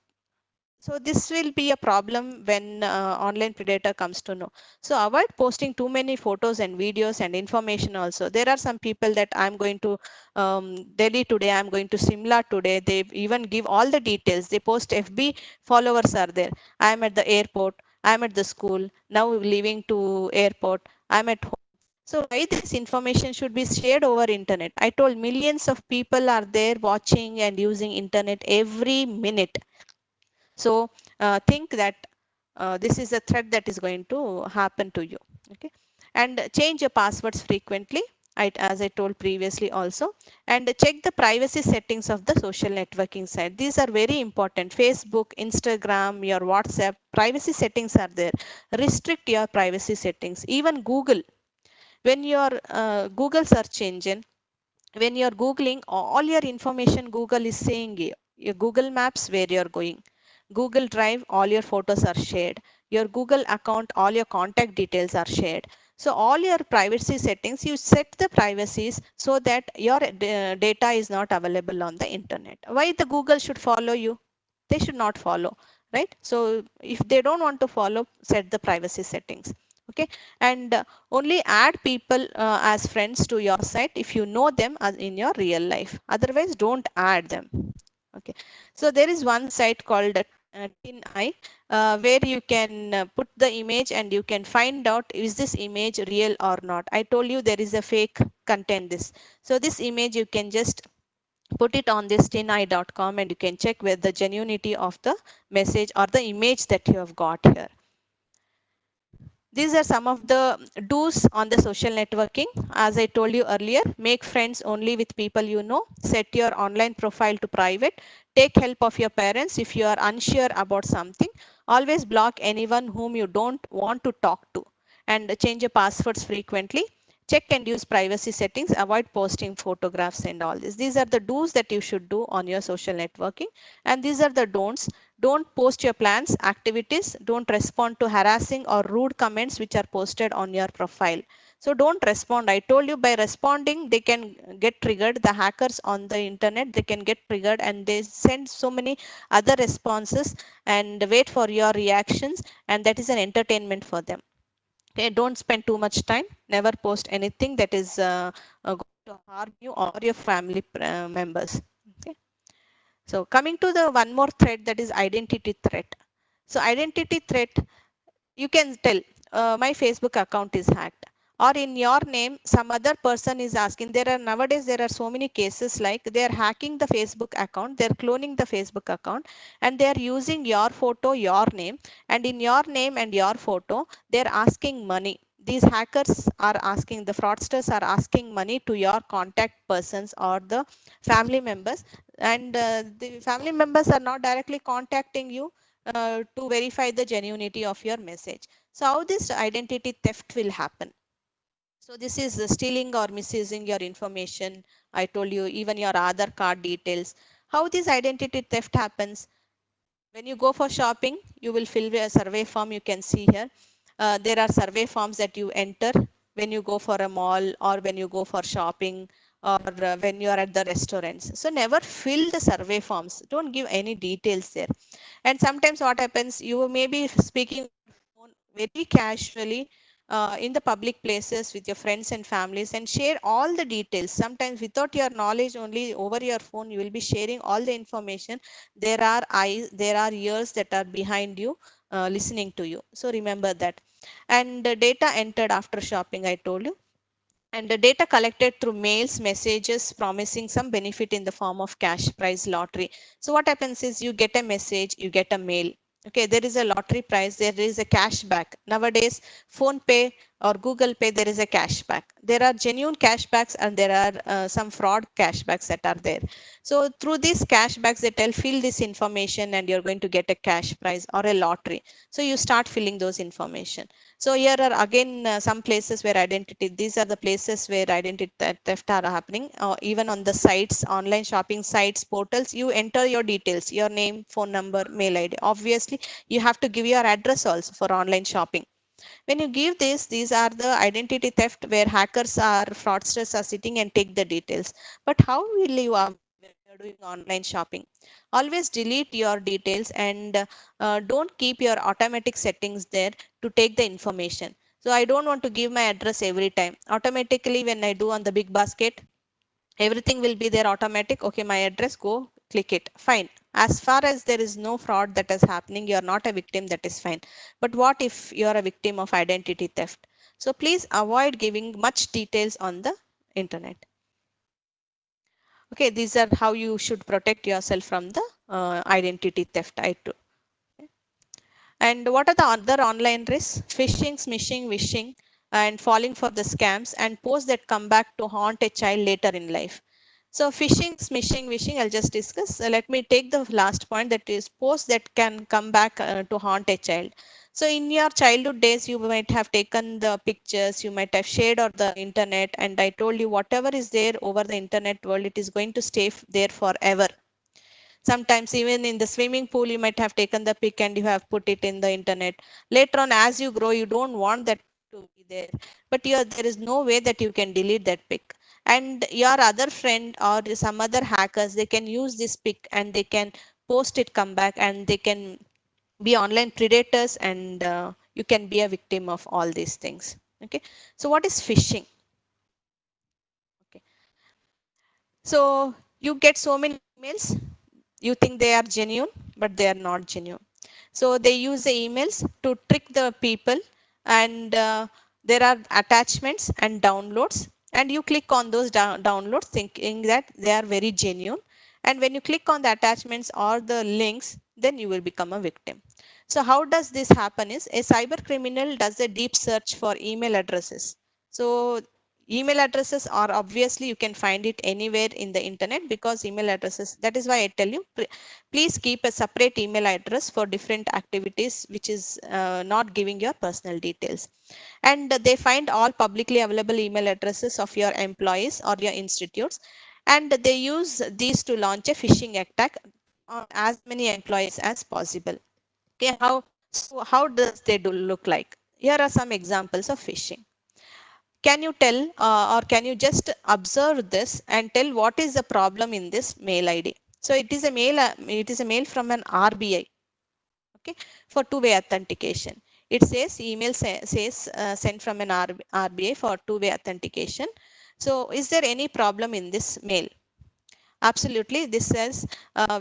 So this will be a problem when online predator comes to know. So avoid posting too many photos and videos and information. Also, there are some people that I'm going to Delhi today, I'm going to Simla today. They even give all the details. They post FB, followers are there. I'm at the airport, I'm at the school, now leaving to airport, I'm at home. So why this information should be shared over internet? I told millions of people are there watching and using internet every minute. So think that this is a threat that is going to happen to you. Okay, and change your passwords frequently, as I told previously also. And check the privacy settings of the social networking site. These are very important. Facebook, Instagram, your WhatsApp, privacy settings are there. Restrict your privacy settings. Even Google, when your Google search engine, when you're googling, all your information Google is saying you. Your Google Maps, where you're going, Google Drive, all your photos are shared, your Google account, all your contact details are shared. So all your privacy settings, you set the privacies so that your data is not available on the internet. Why the Google should follow you? They should not follow, right? So if they don't want to follow, set the privacy settings. Okay, and only add people as friends to your site if you know them as in your real life. Otherwise, don't add them. Okay, so there is one site called Tin Eye, where you can put the image and you can find out is this image real or not. I told you there is a fake content this. So this image you can just put it on this tineye.com and you can check with the genuinity of the message or the image that you have got here. These are some of the do's on the social networking. As I told you earlier, make friends only with people you know. Set your online profile to private. Take help of your parents if you are unsure about something. Always block anyone whom you don't want to talk to. And change your passwords frequently. Check and use privacy settings. Avoid posting photographs and all this. These are the do's that you should do on your social networking. And these are the don'ts. Don't post your plans, activities. Don't respond to harassing or rude comments which are posted on your profile. So don't respond. I told you, by responding, they can get triggered. The hackers on the internet, they can get triggered and they send so many other responses and wait for your reactions. And that is an entertainment for them. Okay, don't spend too much time. Never post anything that is going to to harm you or your family members. Okay. So coming to the one more threat, that is identity threat. So identity threat, you can tell my Facebook account is hacked, or in your name some other person is asking. There are so many cases like they are hacking the Facebook account, they are cloning the Facebook account, and they are using your photo, your name, and in your name and your photo they are asking money. These hackers are asking, the fraudsters are asking money to your contact persons or the family members, and the family members are not directly contacting you to verify the genuinity of your message. So how this identity theft will happen? So this is stealing or misusing your information. I told you, even your Aadhaar card details. How this identity theft happens? When you go for shopping, you will fill a survey form. You can see here. There are survey forms that you enter when you go for a mall or when you go for shopping or when you are at the restaurants. So never fill the survey forms. Don't give any details there. And sometimes what happens, you may be speaking on your phone very casually in the public places with your friends and families and share all the details. Sometimes without your knowledge, only over your phone you will be sharing all the information. There are eyes, there are ears that are behind you listening to you. So remember that. And data entered after shopping, I told you, and the data collected through mails, messages promising some benefit in the form of cash prize lottery. So what happens is you get a message, you get a mail. Okay, there is a lottery prize, there is a cashback. Nowadays, Phone Pay or Google Pay, there is a cashback. There are genuine cashbacks and there are some fraud cashbacks that are there. So through these cashbacks, they tell fill this information and you're going to get a cash prize or a lottery. So you start filling those information. So here are again some places where identity, these are the places where identity theft are happening. Even on the sites, online shopping sites, portals, you enter your details, your name, phone number, mail ID. Obviously, you have to give your address also for online shopping. When you give this, these are the identity theft where hackers or fraudsters are sitting and take the details. But how will you avoid when you're doing online shopping? Always delete your details and don't keep your automatic settings there to take the information. So I don't want to give my address every time. Automatically, when I do on the big basket, everything will be there automatic. Okay, my address, go click it. Fine. As far as there is no fraud that is happening, you are not a victim, that is fine. But what if you are a victim of identity theft? So please avoid giving much details on the internet. Okay, these are how you should protect yourself from the identity theft. And what are the other online risks? Phishing, smishing, wishing, and falling for the scams and posts that come back to haunt a child later in life. So phishing, smishing, wishing, I'll just discuss. Let me take the last point, that is posts that can come back to haunt a child. So in your childhood days, you might have taken the pictures, you might have shared on the internet, and I told you whatever is there over the internet world, it is going to stay there forever. Sometimes even in the swimming pool, you might have taken the pic and you have put it in the internet. Later on, as you grow, you don't want that to be there, but there is no way that you can delete that pic. And your other friend or some other hackers, they can use this pic and they can post it, come back, and they can be online predators, and you can be a victim of all these things. Okay, so what is phishing? Okay, so you get so many emails, you think they are genuine, but they are not genuine. So they use the emails to trick the people, and there are attachments and downloads, and you click on those downloads thinking that they are very genuine. And when you click on the attachments or the links, then you will become a victim. So how does this happen is a cyber criminal does a deep search for email addresses. So email addresses are obviously you can find it anywhere in the internet, because email addresses, that is why I tell you, please keep a separate email address for different activities which is not giving your personal details. And they find all publicly available email addresses of your employees or your institutes, and they use these to launch a phishing attack on as many employees as possible. Okay, how does they look like? Here are some examples of phishing. Can you tell or can you just observe this and tell what is the problem in this mail ID? So it is a mail. It is a mail from an RBI. Okay, for two-way authentication. It says email says sent from an RBI for two-way authentication. So is there any problem in this mail? Absolutely. This says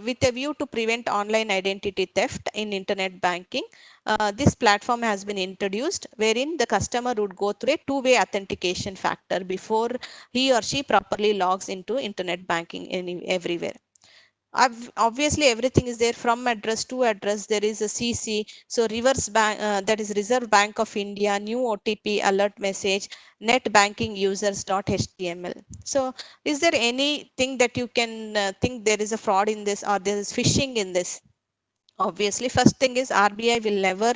with a view to prevent online identity theft in internet banking, this platform has been introduced wherein the customer would go through a two-way authentication factor before he or she properly logs into internet banking everywhere. Obviously everything is there from address to address. There is a CC, so reverse bank, that is Reserve Bank of India, new OTP alert message, net banking users.html. So is there anything that you can think there is a fraud in this or there is phishing in this? Obviously, first thing is RBI will never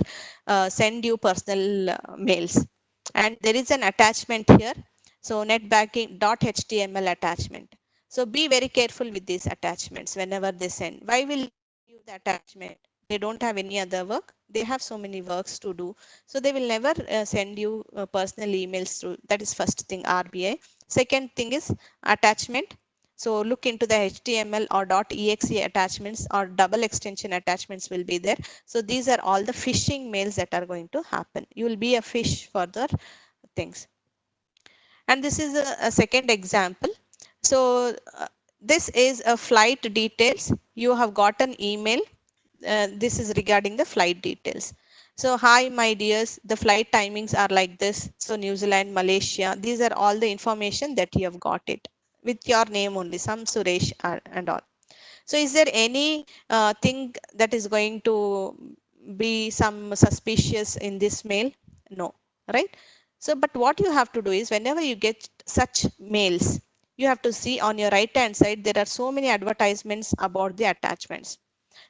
send you personal mails, and there is an attachment here. So netbanking.html attachment. So be very careful with these attachments whenever they send. Why will they send you the attachment? They don't have any other work. They have so many works to do. So they will never send you personal emails through. That is first thing, RBI. Second thing is attachment. So look into the HTML or .exe attachments or double extension attachments will be there. So these are all the phishing mails that are going to happen. You will be a fish for the things. And this is a second example. So this is a flight details. You have got an email. This is regarding the flight details. So hi my dears, the flight timings are like this. So New Zealand, Malaysia, these are all the information that you have got it with your name only, some Suresh and all. So is there any thing that is going to be some suspicious in this mail? No, right? So, but what you have to do is whenever you get such mails, you have to see on your right hand side, there are so many advertisements about the attachments.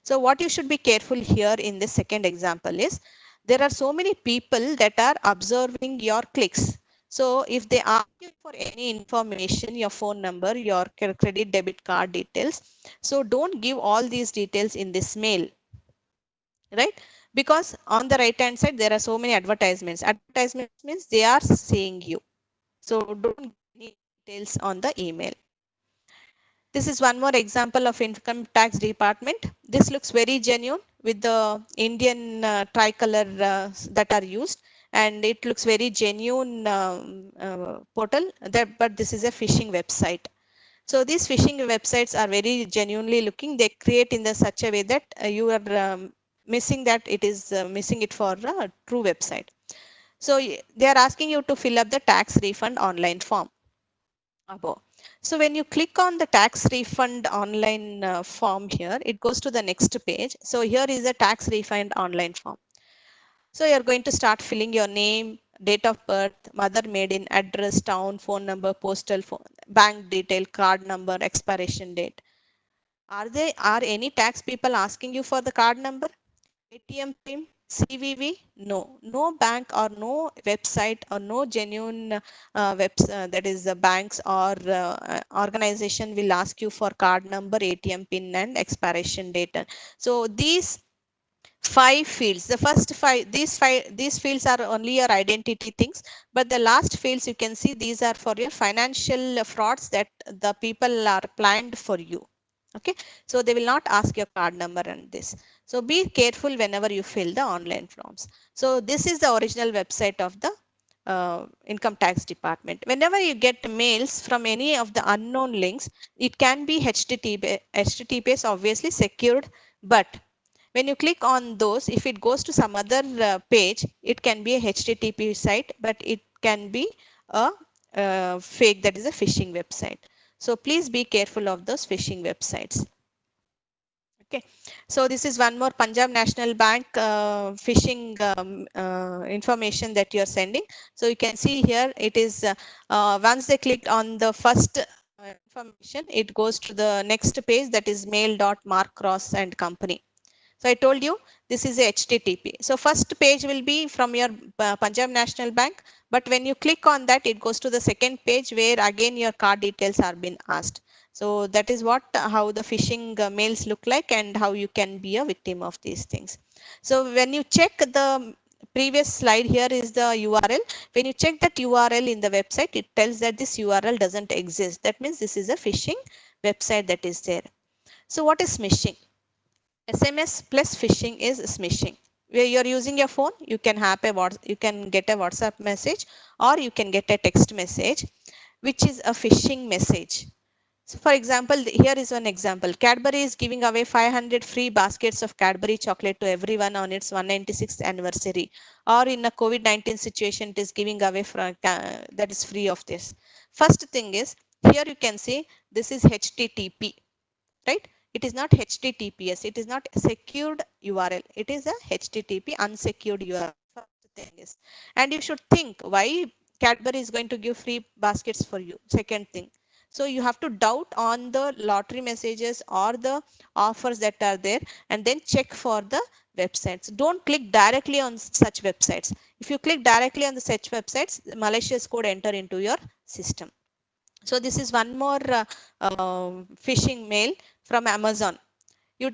So what you should be careful here in this second example is there are so many people that are observing your clicks. So if they ask you for any information, your phone number, your credit debit card details, so don't give all these details in this mail, right? Because on the right hand side, there are so many advertisements. Advertisements means they are seeing you. So don't give any details on the email. This is one more example of income tax department. This looks very genuine with the Indian tricolor that are used, and it looks very genuine portal. But this is a phishing website. So these phishing websites are very genuinely looking. They create in the such a way that you are missing that it is missing it for a true website. So they are asking you to fill up the tax refund online form above. So when you click on the tax refund online form here, it goes to the next page. So here is a tax refund online form. So you're going to start filling your name, date of birth, mother maiden, address, town, phone number, postal phone, bank detail, card number, expiration date. Are any tax people asking you for the card number? ATM PIN, CVV? No, no bank or no website or no genuine that is the banks or organization will ask you for card number, ATM PIN and expiration date. So these five fields, the first these fields are only your identity things, but the last fields you can see these are for your financial frauds that the people are planned for you. Okay, so they will not ask your card number and this. So be careful whenever you fill the online forms. So this is the original website of the income tax department. Whenever you get mails from any of the unknown links, it can be HTTPS obviously secured, but when you click on those, if it goes to some other page, it can be a HTTP site, but it can be a fake, that is a phishing website. So please be careful of those phishing websites. Okay, so this is one more Punjab National Bank phishing information that you are sending. So you can see here it is once they clicked on the first information, it goes to the next page, that is mail.markcross and company. So I told you this is a HTTP. So first page will be from your Punjab National Bank, but when you click on that, it goes to the second page where again your card details are being asked. So that is what how the phishing mails look like and how you can be a victim of these things. So when you check the previous slide, here is the URL. When you check that URL in the website, it tells that this URL doesn't exist. That means this is a phishing website that is there. So what is smishing? SMS plus phishing is smishing. Where you're using your phone, you can have you can get a WhatsApp message or you can get a text message which is a phishing message. So for example, here is one example. Cadbury is giving away 500 free baskets of Cadbury chocolate to everyone on its 196th anniversary. Or in a COVID-19 situation, it is giving away that is free of this. First thing is, here you can see this is HTTP, right? It is not HTTPS. It is not a secured URL. It is a HTTP unsecured URL. First thing is, and you should think why Cadbury is going to give free baskets for you. Second thing, so you have to doubt on the lottery messages or the offers that are there, and then check for the websites. Don't click directly on such websites. If you click directly on the such websites, malicious code enter into your system. So this is one more phishing mail from Amazon. You,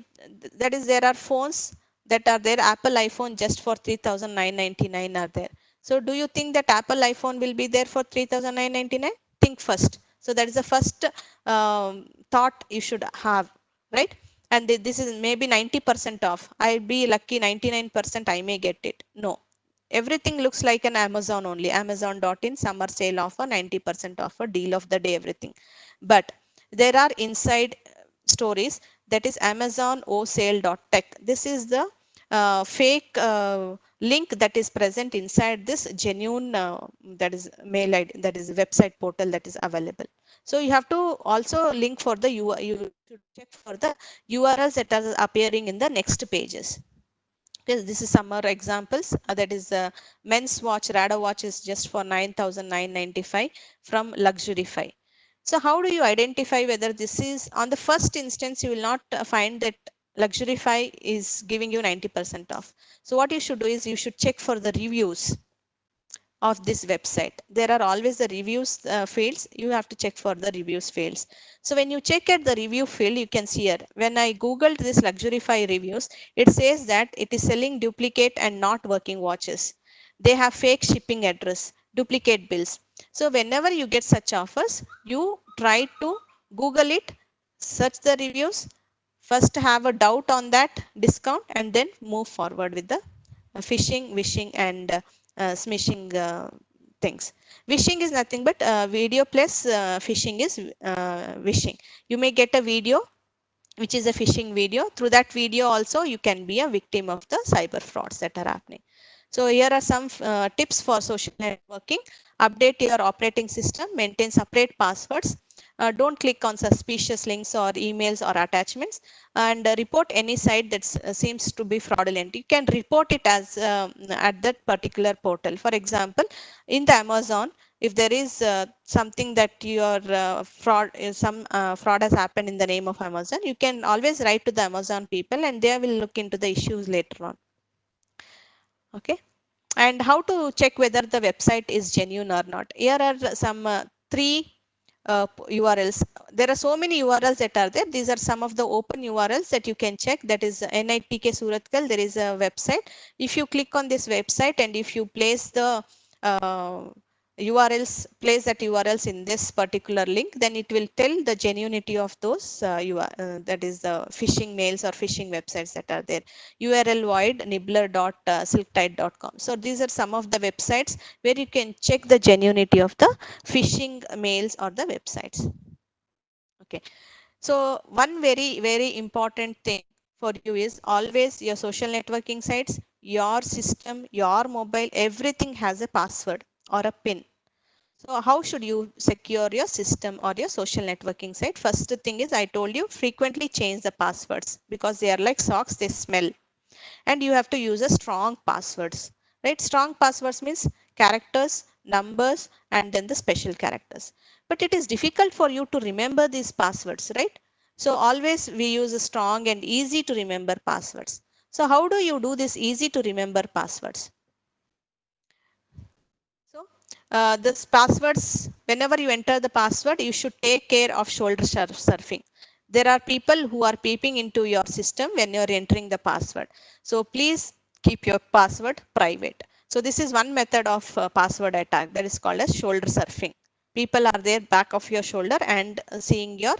that is, there are phones that are there. Apple iPhone just for 3,999 are there. So do you think that Apple iPhone will be there for 3,999? Think first. So that is the first thought you should have, right? And this is maybe 90% off. I'll be lucky 99% I may get it. No, everything looks like an Amazon only. Amazon.in summer sale offer, 90% offer, deal of the day, everything. But there are inside stories, that is amazon.osale.tech. This is the fake link that is present inside this genuine that is mail ID, that is website portal that is available. So you have to also link for the you should check for the URLs that are appearing in the next pages. Okay, this is some more examples. That is men's watch, Rada watch is just for 9,995 from Luxurify. So how do you identify whether this is, on the first instance, you will not find that Luxurify is giving you 90% off. So what you should do is you should check for the reviews of this website. There are always the reviews fields. You have to check for the reviews fields. So when you check at the review field, you can see here, when I googled this Luxurify reviews, it says that it is selling duplicate and not working watches. They have fake shipping address, duplicate bills. So whenever you get such offers, you try to Google it, search the reviews, first have a doubt on that discount, and then move forward with the phishing, wishing, and smishing things. Wishing is nothing but video plus phishing is wishing. You may get a video which is a phishing video. Through that video also you can be a victim of the cyber frauds that are happening. So here are some tips for social networking. Update your operating system, maintain separate passwords, don't click on suspicious links or emails or attachments, and report any site that seems to be fraudulent. You can report it as at that particular portal. For example, in the Amazon, if there is something that your fraud is, some fraud has happened in the name of Amazon, you can always write to the Amazon people and they will look into the issues later on. Okay. And how to check whether the website is genuine or not. Here are some three URLs. There are so many URLs that are there. These are some of the open URLs that you can check. That is NITK Surathkal. There is a website. If you click on this website and if you place the URLs, place that URLs in this particular link, then it will tell the genuinity of those that is the phishing mails or phishing websites that are there. URL void nibbler.silktide.com. So these are some of the websites where you can check the genuinity of the phishing mails or the websites. Okay. So one very important thing for you is always your social networking sites, your system, your mobile, everything has a password or a PIN. So how should you secure your system or your social networking site? First thing is, I told you, frequently change the passwords because they are like socks, they smell. And you have to use a strong passwords, right? Strong passwords means characters, numbers, and then the special characters. But it is difficult for you to remember these passwords, right? So always we use a strong and easy to remember passwords. So how do you do this easy to remember passwords? So this passwords, whenever you enter the password, you should take care of shoulder surfing. There are people who are peeping into your system when you're entering the password. So please keep your password private. So this is one method of password attack that is called as shoulder surfing. People are there back of your shoulder and seeing your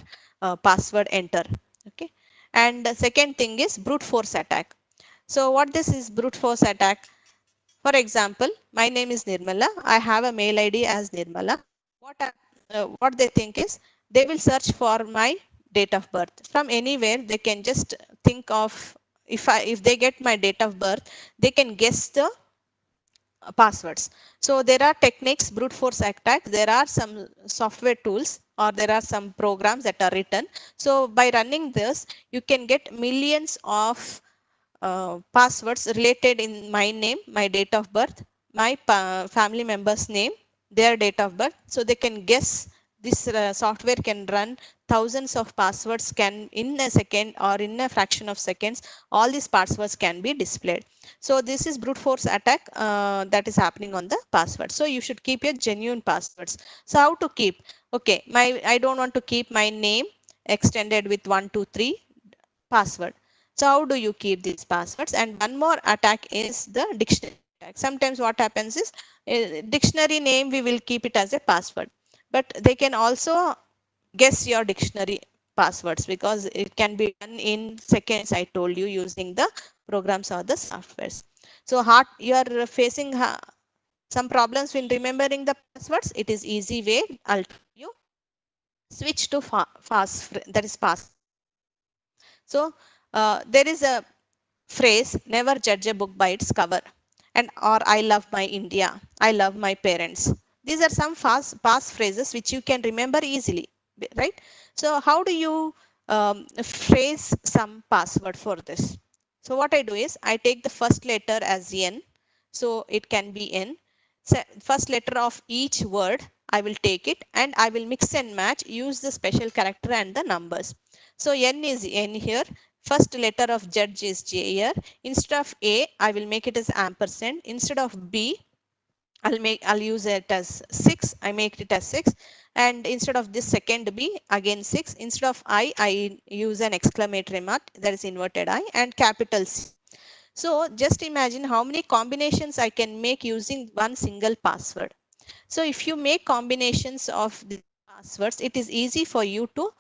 password enter. Okay. And the second thing is brute force attack. So what this is brute force attack? For example, my name is Nirmala. I have a mail ID as Nirmala. What what they think is they will search for my date of birth from anywhere. They can just think of, if they get my date of birth, they can guess the passwords. So there are techniques, brute force attacks. There are some software tools or there are some programs that are written. So by running this, you can get millions of passwords related in my name, my date of birth, my family member's name, their date of birth. So they can guess. This software can run thousands of passwords, can in a second or in a fraction of seconds, all these passwords can be displayed. So this is brute force attack that is happening on the password. So you should keep your genuine passwords. So how to keep? Okay, I don't want to keep my name extended with 123 password. So how do you keep these passwords? And one more attack is the dictionary attack. Sometimes what happens is dictionary name, we will keep it as a password, but they can also guess your dictionary passwords because it can be done in seconds, I told you, using the programs or the softwares. So you are facing some problems in remembering the passwords. It is easy way. I'll tell you. Switch to fast, that is fast. So there is a phrase, never judge a book by its cover, and or I love my India, I love my parents. These are some past phrases which you can remember easily, right? So how do you phrase some password for this? So what I do is I take the first letter as N, so it can be N. So first letter of each word I will take it and I will mix and match, use the special character and the numbers. So N is N here. First letter of judge is J here. Instead of A, I will make it as ampersand. Instead of B, I'll use it as 6. I make it as 6. And instead of this second B, again 6. Instead of I use an exclamatory mark, that is inverted I, and capital C. So just imagine how many combinations I can make using one single password. So if you make combinations of the passwords, it is easy for you to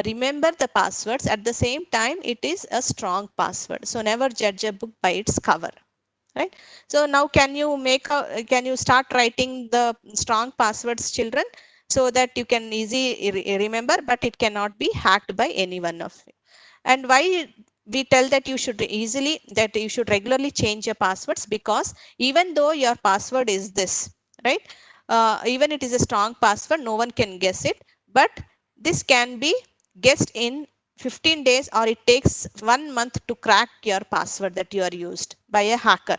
remember the passwords. At the same time, it is a strong password. So never judge a book by its cover, right? So now can you start writing the strong passwords, children, so that you can easily remember, but it cannot be hacked by any one of you. And why we tell that you should regularly change your passwords? Because even though your password is this, right, even it is a strong password, no one can guess it, but this can be guessed in 15 days, or it takes 1 month to crack your password that you are used by a hacker.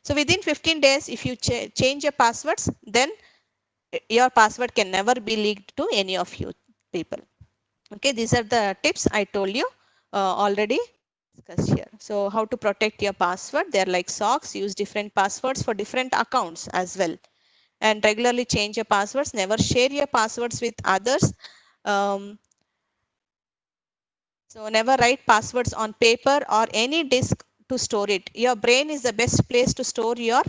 So within 15 days, if you change your passwords, then your password can never be leaked to any of you people. Okay, these are the tips I told you already discussed here. So how to protect your password? They're like socks. Use different passwords for different accounts as well, and regularly change your passwords. Never share your passwords with others. um, so never write passwords on paper or any disk to store it. Your brain is the best place to store your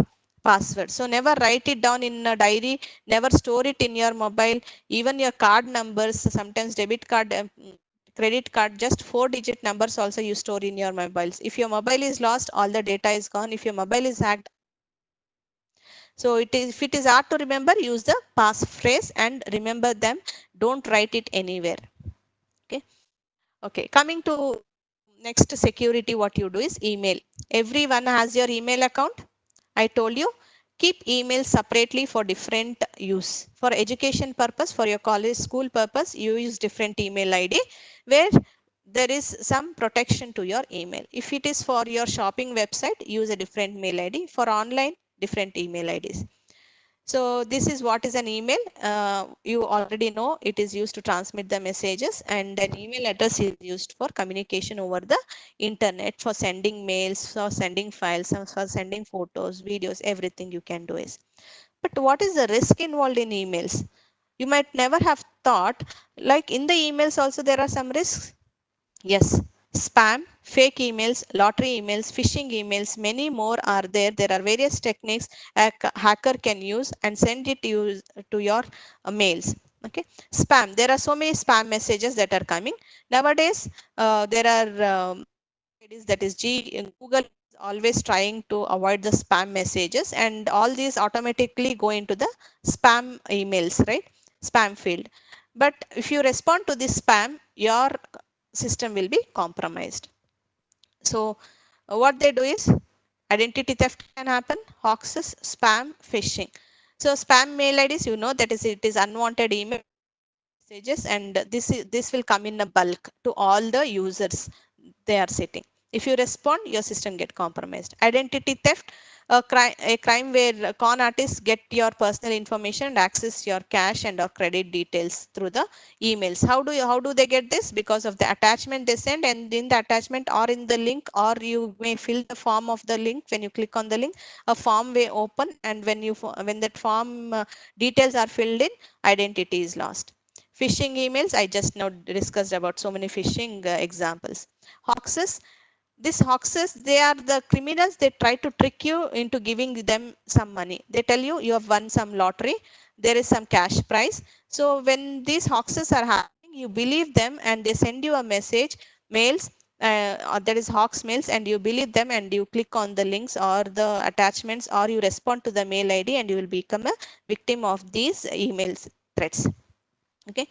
password. So never write it down in a diary. Never store it in your mobile. Even your card numbers, sometimes debit card, credit card, just 4-digit numbers also you store in your mobiles. If your mobile is lost, all the data is gone. If your mobile is hacked, so if it is hard to remember, use the passphrase and remember them. Don't write it anywhere. Okay. Okay. Coming to next security, what you do is email. Everyone has your email account. I told you, keep emails separately for different use. For education purpose, for your college, school purpose, you use different email ID where there is some protection to your email. If it is for your shopping website, use a different mail ID. For online, different email IDs. So this is what is an email. You already know it is used to transmit the messages, and an email address is used for communication over the internet, for sending mails, for sending files, for sending photos, videos, everything you can do is. But what is the risk involved in emails? You might never have thought, like in the emails also there are some risks. Yes, spam, fake emails, lottery emails, phishing emails, many more are there. There are various techniques a hacker can use and send it to your mails. Okay, spam. There are so many spam messages that are coming nowadays. There are that is Google is always trying to avoid the spam messages, and all these automatically go into the spam emails, right? spam field. But if you respond to this spam, your system will be compromised. So what they do is identity theft can happen, hoaxes, spam, phishing. So spam mail IDs, you know, that is it is unwanted email messages, and this will come in a bulk to all the users they are setting. If you respond, your system get compromised. Identity theft, a crime where con artists get your personal information and access your cash and or credit details through the emails. How do they get this? Because of the attachment they send, and in the attachment or in the link, or you may fill the form of the link. When you click on the link, a form will open, and when that form details are filled in, identity is lost. Phishing emails, I just now discussed about so many phishing examples. Hoaxes, these hoaxes, they are the criminals. They try to trick you into giving them some money. They tell you you have won some lottery, there is some cash prize. So when these hoaxes are happening, you believe them, and they send you a message, mails, or that is hoax mails, and you believe them, and you click on the links or the attachments, or you respond to the mail ID, and you will become a victim of these emails threats. Okay.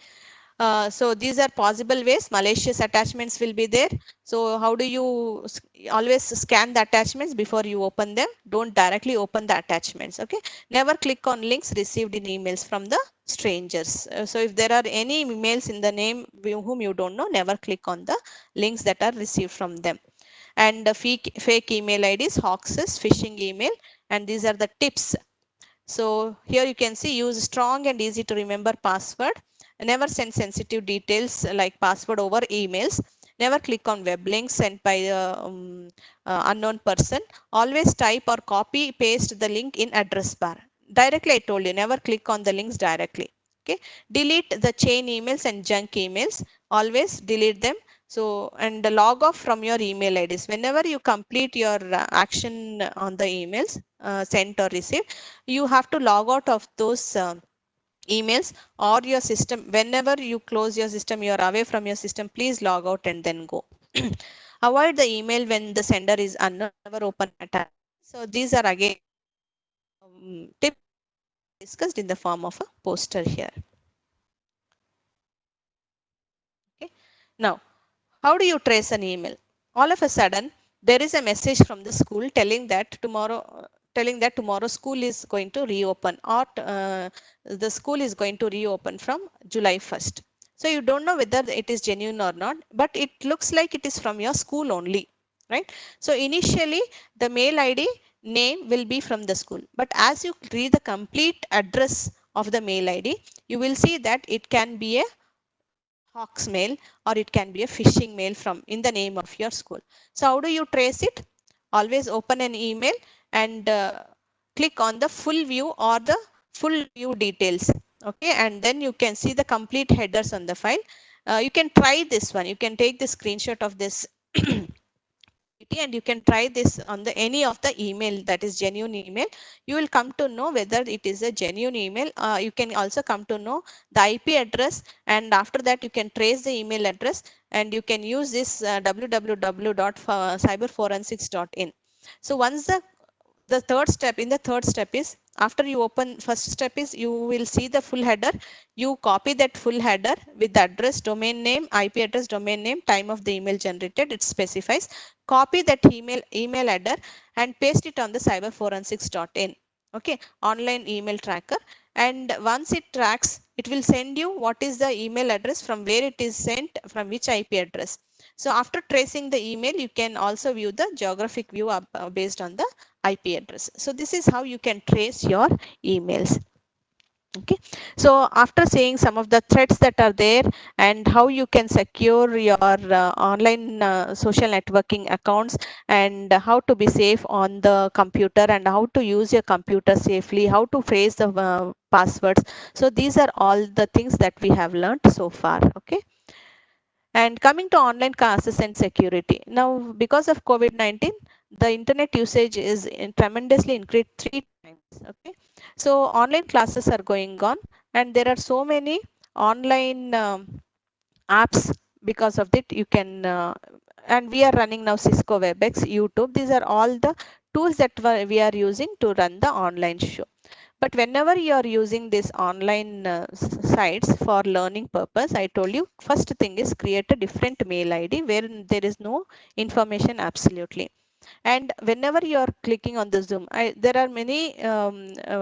So these are possible ways. Malicious attachments will be there. So how do you always scan the attachments before you open them? Don't directly open the attachments. Okay. Never click on links received in emails from the strangers. So if there are any emails in the name whom you don't know, never click on the links that are received from them. And fake email IDs, hoaxes, phishing email, and these are the tips. So here you can see, use strong and easy to remember password. Never send sensitive details like password over emails. Never click on web links sent by a unknown person. Always type or copy paste the link in address bar. Directly, I told you, never click on the links directly. Okay. Delete the chain emails and junk emails. Always delete them. So, and log off from your email IDs. Whenever you complete your action on the emails sent or received, you have to log out of those emails or your system. Whenever you close your system, you are away from your system, please log out and then go. Avoid the email when the sender is unknown. Never open attachment. So these are again tips discussed in the form of a poster here. Okay. Now, how do you trace an email? All of a sudden, there is a message from the school telling that tomorrow school is going to reopen, or the school is going to reopen from July 1st. So you don't know whether it is genuine or not, but it looks like it is from your school only, right? So initially, the mail ID name will be from the school, but as you read the complete address of the mail ID, you will see that it can be a hoax mail, or it can be a phishing mail from in the name of your school. So how do you trace it? Always open an email and click on the full view or the full view details. Okay, and then you can see the complete headers on the file. You can try this one. You can take the screenshot of this and you can try this on the any of the email that is genuine email. You will come to know whether it is a genuine email. You can also come to know the IP address, and after that you can trace the email address, and you can use this www.cyberforensics.in. So once the third step is, after you open, first step is you will see the full header. You copy that full header with the address, domain name, IP address, domain name, time of the email generated, it specifies. Copy that email header and paste it on the cyberforensics.in. Okay, online email tracker. And once it tracks, it will send you what is the email address, from where it is sent, from which IP address. So after tracing the email, you can also view the geographic view based on the IP address. So this is how you can trace your emails. Okay, so after seeing some of the threats that are there and how you can secure your online social networking accounts, and how to be safe on the computer, and how to use your computer safely, how to phrase the passwords. So these are all the things that we have learned so far. Okay. And coming to online classes and security. Now, because of COVID-19, the internet usage is tremendously increased 3 times. Okay. So online classes are going on, and there are so many online apps. Because of that, you can, and we are running now Cisco WebEx, YouTube. These are all the tools that we are using to run the online show. But whenever you are using these online sites for learning purpose, I told you first thing is create a different mail ID where there is no information absolutely. And whenever you are clicking on the Zoom, there are many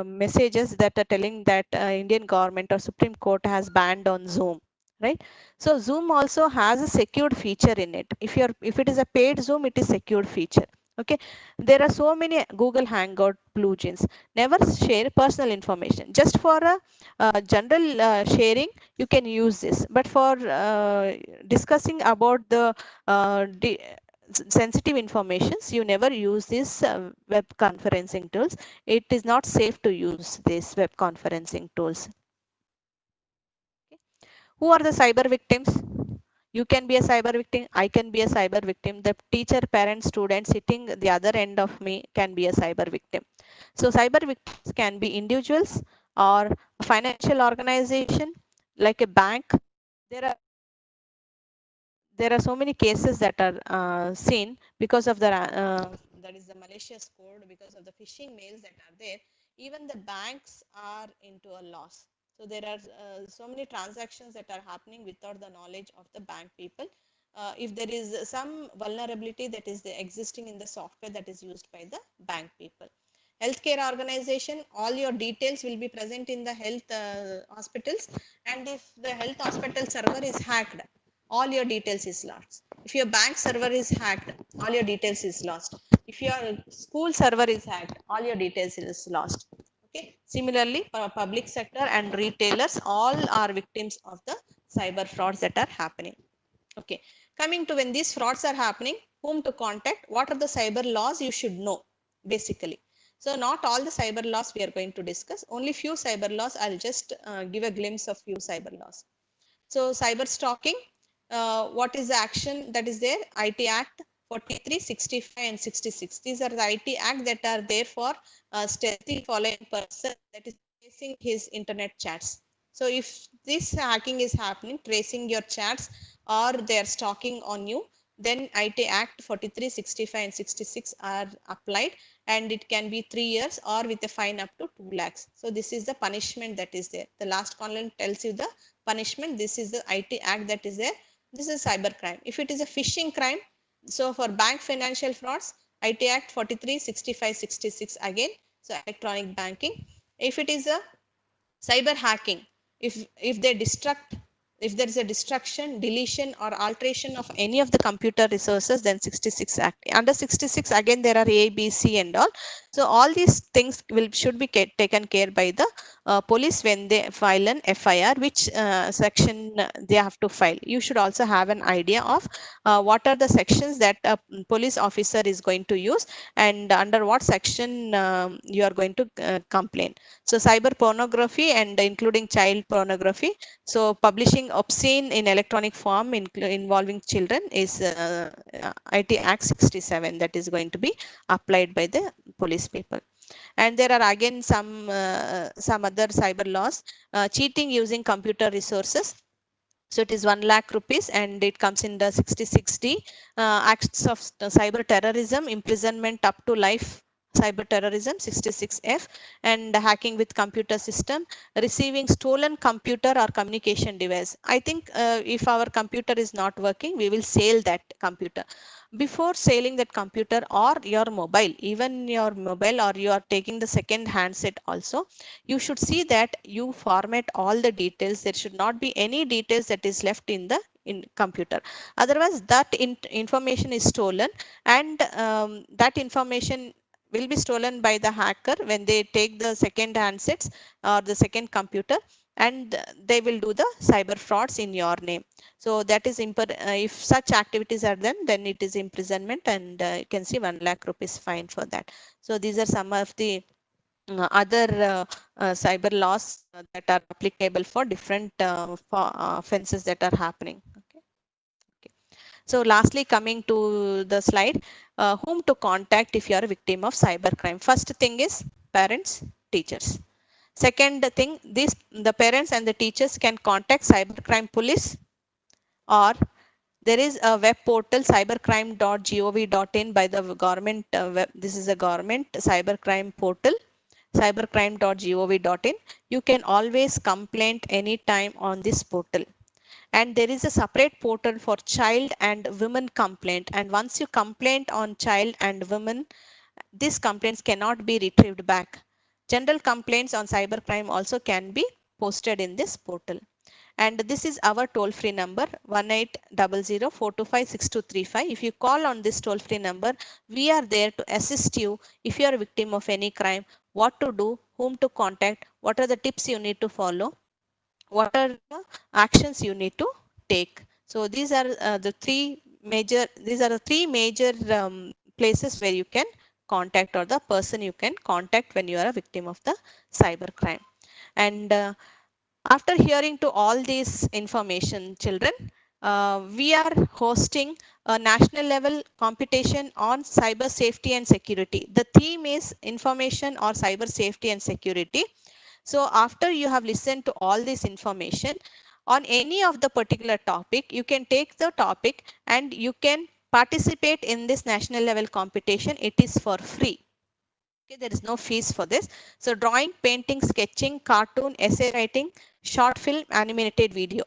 messages that are telling that Indian government or Supreme Court has banned on Zoom, right? So Zoom also has a secured feature in it. If it is a paid Zoom, it is secured feature. Okay, there are so many Google Hangout plugins. Never share personal information. Just for a general sharing, you can use this. But for discussing about the sensitive informations, you never use these web conferencing tools. It is not safe to use these web conferencing tools. Okay. Who are the cyber victims? You can be a cyber victim. I can be a cyber victim. The teacher, parent, student sitting the other end of me can be a cyber victim. So cyber victims can be individuals or a financial organization like a bank. There are so many cases that are seen because of the that is the malicious code, because of the phishing mails that are there. Even the banks are into a loss. So there are so many transactions that are happening without the knowledge of the bank people. If there is some vulnerability that is existing in the software that is used by the bank people. Healthcare organization, all your details will be present in the health hospitals, and if the health hospital server is hacked, all your details is lost. If your bank server is hacked, all your details is lost. If your school server is hacked, all your details is lost. Okay. Similarly, public sector and retailers all are victims of the cyber frauds that are happening. Okay. Coming to when these frauds are happening, whom to contact, what are the cyber laws you should know basically. So not all the cyber laws we are going to discuss, only few cyber laws. I'll just give a glimpse of few cyber laws. So cyber stalking, what is the action that is there? IT Act 43, 65 and 66. These are the IT Act that are there for stealthy following person that is tracing his internet chats. So if this hacking is happening, tracing your chats or they are stalking on you, then IT Act 43, 65 and 66 are applied, and it can be 3 years or with a fine up to 2 lakhs. So this is the punishment that is there. The last column tells you the punishment. This is the IT Act that is there. This is cyber crime. If it is a phishing crime, so for bank financial frauds, IT Act 43, 65, 66 again. So electronic banking. If it is a cyber hacking, if they destruct, if there is a destruction, deletion or alteration of any of the computer resources, then 66 act. Under 66 again there are A, B, C and all. So all these things should be taken care by the police when they file an FIR, which section they have to file. You should also have an idea of what are the sections that a police officer is going to use, and under what section you are going to complain. So cyber pornography and including child pornography. So publishing obscene in electronic form involving children is IT Act 67 that is going to be applied by the police people. And there are again some other cyber laws. Cheating using computer resources. So it is 1 lakh rupees and it comes in the 66D. Acts of cyber terrorism, imprisonment up to life. Cyber terrorism 66F, and hacking with computer system, receiving stolen computer or communication device. I think if our computer is not working, we will sell that computer. Before selling that computer or your mobile, even your mobile, or you are taking the second handset also, you should see that you format all the details. There should not be any details that is left in the computer. Otherwise that information is stolen, and that information will be stolen by the hacker when they take the second handsets or the second computer, and they will do the cyber frauds in your name. So that is if such activities are done, then it is imprisonment, and you can see 1 lakh rupees fine for that. So these are some of the other cyber laws that are applicable for different offenses that are happening. Okay. Okay. So lastly, coming to the slide, whom to contact if you are a victim of cyber crime. First thing is parents, teachers. Second thing, the parents and the teachers can contact cybercrime police, or there is a web portal cybercrime.gov.in by the government. This is a government cybercrime portal. cybercrime.gov.in. You can always complain anytime on this portal. And there is a separate portal for child and women complaint. And once you complain on child and women, these complaints cannot be retrieved back. General complaints on cybercrime also can be posted in this portal. And this is our toll-free number 1800-425-6235. If you call on this toll-free number, we are there to assist you if you are a victim of any crime, what to do, whom to contact, what are the tips you need to follow, what are the actions you need to take. So these are the three major places where you can contact, or the person you can contact when you are a victim of the cybercrime. And after hearing to all this information, children, we are hosting a national level competition on cyber safety and security. The theme is information or cyber safety and security. So after you have listened to all this information on any of the particular topic, you can take the topic and you can participate in this national level competition. It is for free. Okay, there is no fees for this. So drawing, painting, sketching, cartoon, essay writing, short film, animated video.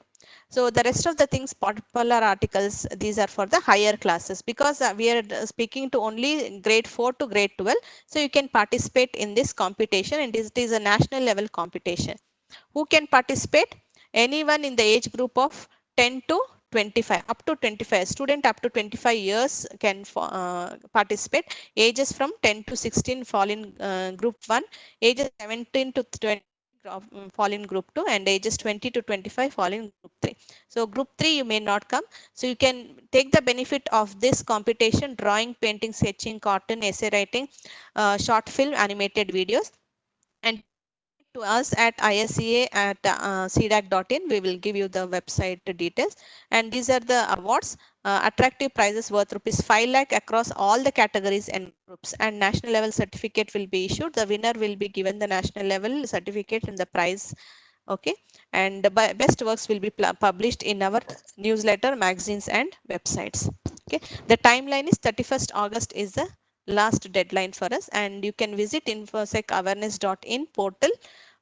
So the rest of the things, popular articles, these are for the higher classes, because we are speaking to only grade 4 to grade 12. So you can participate in this competition, and it is a national level competition. Who can participate? Anyone in the age group of 10 to 25, up to 25. Student up to 25 years can participate. Ages from 10 to 16 fall in group 1. Ages 17 to 20 fall in group 2, and ages 20 to 25 fall in group 3. So group 3 you may not come. So you can take the benefit of this competition: drawing, painting, sketching, cartoon, essay writing, short film, animated videos. And to us at ISCA at cdac.in. We will give you the website details. And these are the awards. Attractive prizes worth rupees 5 lakh across all the categories and groups. And national level certificate will be issued. The winner will be given the national level certificate and the prize. Okay. And the best works will be published in our newsletter, magazines, and websites. Okay. The timeline is 31st August is the last deadline for us, and you can visit infosecawareness.in portal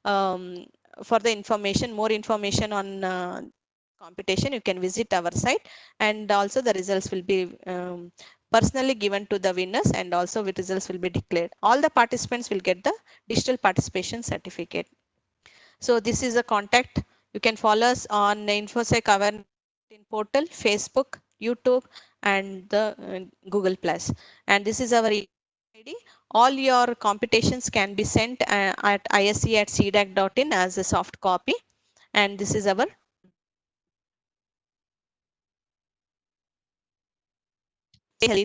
for the information, more information on competition. You can visit our site, and also the results will be personally given to the winners, and also the results will be declared. All the participants will get the digital participation certificate. So this is a contact. You can follow us on infosec awareness portal, Facebook, YouTube, and the Google Plus. And this is our email ID. All your competitions can be sent at isc@cdac.in as a soft copy. And this is our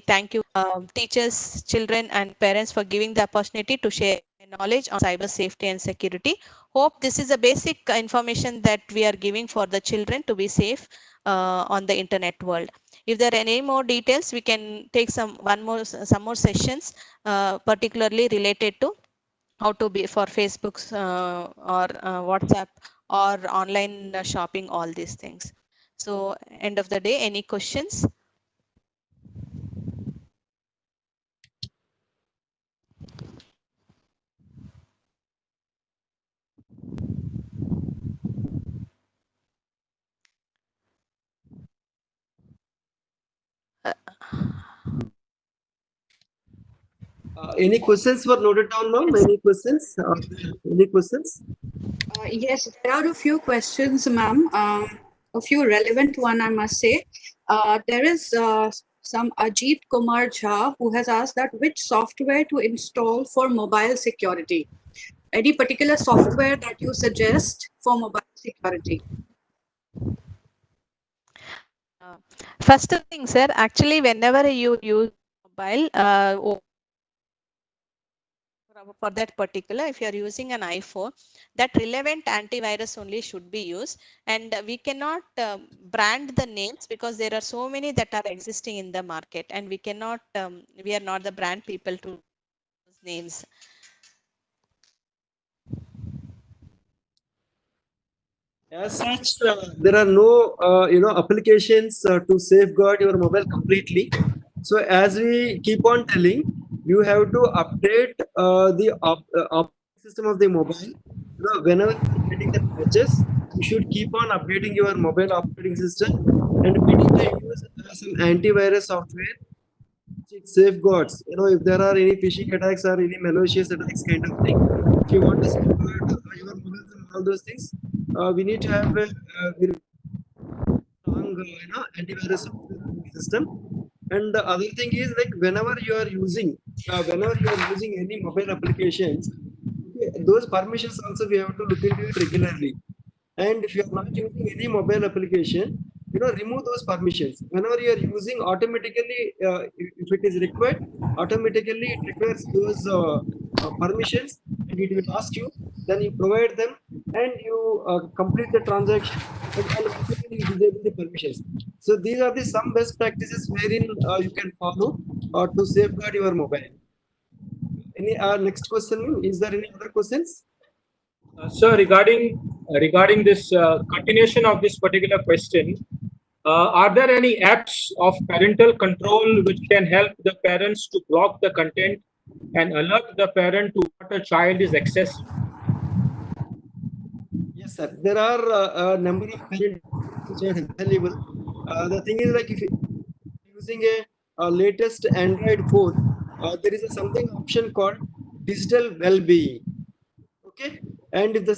thank you, teachers, children, and parents for giving the opportunity to share knowledge on cyber safety and security. Hope this is a basic information that we are giving for the children to be safe on the internet world. If there are any more details, we can take some more sessions, particularly related to how to be for Facebook's or WhatsApp or online shopping, all these things. So end of the day, any questions? Any questions were noted down, ma'am? Any questions? Any questions? Yes, there are a few questions, ma'am. A few relevant one, I must say. There is some Ajit Kumar Jha who has asked that which software to install for mobile security. Any particular software that you suggest for mobile security? First thing, sir, actually, whenever you use mobile, for that particular, if you are using an iPhone, that relevant antivirus only should be used. And we cannot brand the names, because there are so many that are existing in the market, and we cannot, we are not the brand people to use names. As such, there are no applications to safeguard your mobile completely. So as we keep on telling, you have to update the operating system of the mobile. Whenever you are getting the patches, you should keep on updating your mobile operating system and better use some antivirus software which it safeguards. If there are any phishing attacks or any malicious attacks kind of thing, if you want to safeguard your mobiles and all those things, we need to have a very strong, antivirus software on the system. And the other thing is like whenever you are using any mobile applications, okay, those permissions also we have to look into it regularly. And if you are not using any mobile application, remove those permissions. Whenever you are using, automatically, if it is required, automatically it requires those permissions, and it will ask you. Then you provide them, and you complete the transaction, and once again you disable the permissions. So these are the some best practices wherein you can follow to safeguard your mobile. Any next question? Is there any other questions? Sir, regarding this continuation of this particular question, are there any apps of parental control which can help the parents to block the content and alert the parent to what a child is accessing? Yes, sir. There are a number of parent which are available. The thing is, like, if you are using a latest Android phone, there is a something option called digital well-being. Okay, and if the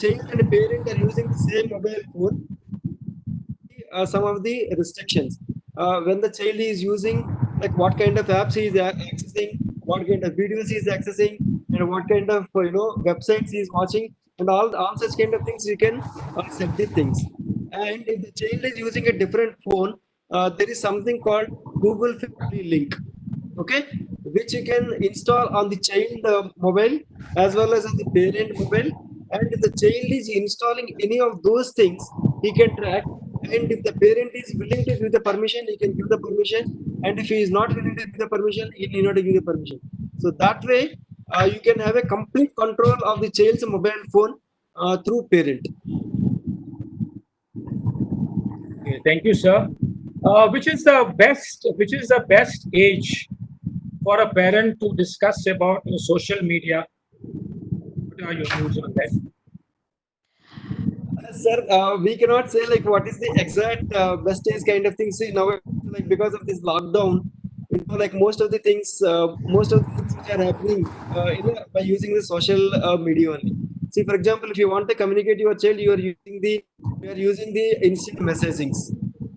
child and parent are using the same mobile phone, some of the restrictions when the child is using, like what kind of apps he is accessing, what kind of videos he is accessing, and what kind of websites he is watching, and all such kind of things you can set the things. And if the child is using a different phone, there is something called Google Family Link, okay, which you can install on the child mobile as well as on the parent mobile. And if the child is installing any of those things, he can track. And if the parent is willing to give the permission, he can give the permission. And if he is not willing to give the permission, he need not give the permission. So that way, you can have a complete control of the child's mobile phone through parent. Okay, thank you, sir. Which is the best age for a parent to discuss about social media? What are your views on that? Sir, we cannot say like what is the exact best days kind of things. See, now, like because of this lockdown, like most of the things which are happening, by using the social media only. See, for example, if you want to communicate your child, you are using the instant messagings,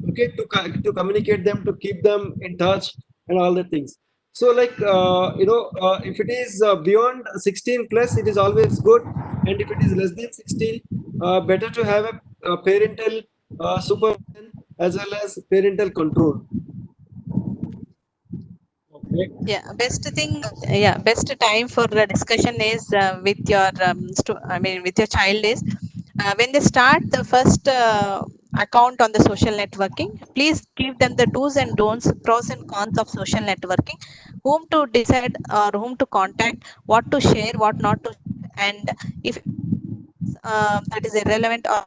okay, to communicate them, to keep them in touch, and all the things. So, like if it is beyond 16 plus, it is always good, and if it is less than 16, better to have a parental supervision as well as parental control. Okay. Best time for the discussion is with your with your child is when they start the first account on the social networking. Please give them the do's and don'ts, pros and cons of social networking, whom to decide or whom to contact, what to share, what not to share, and if that is irrelevant or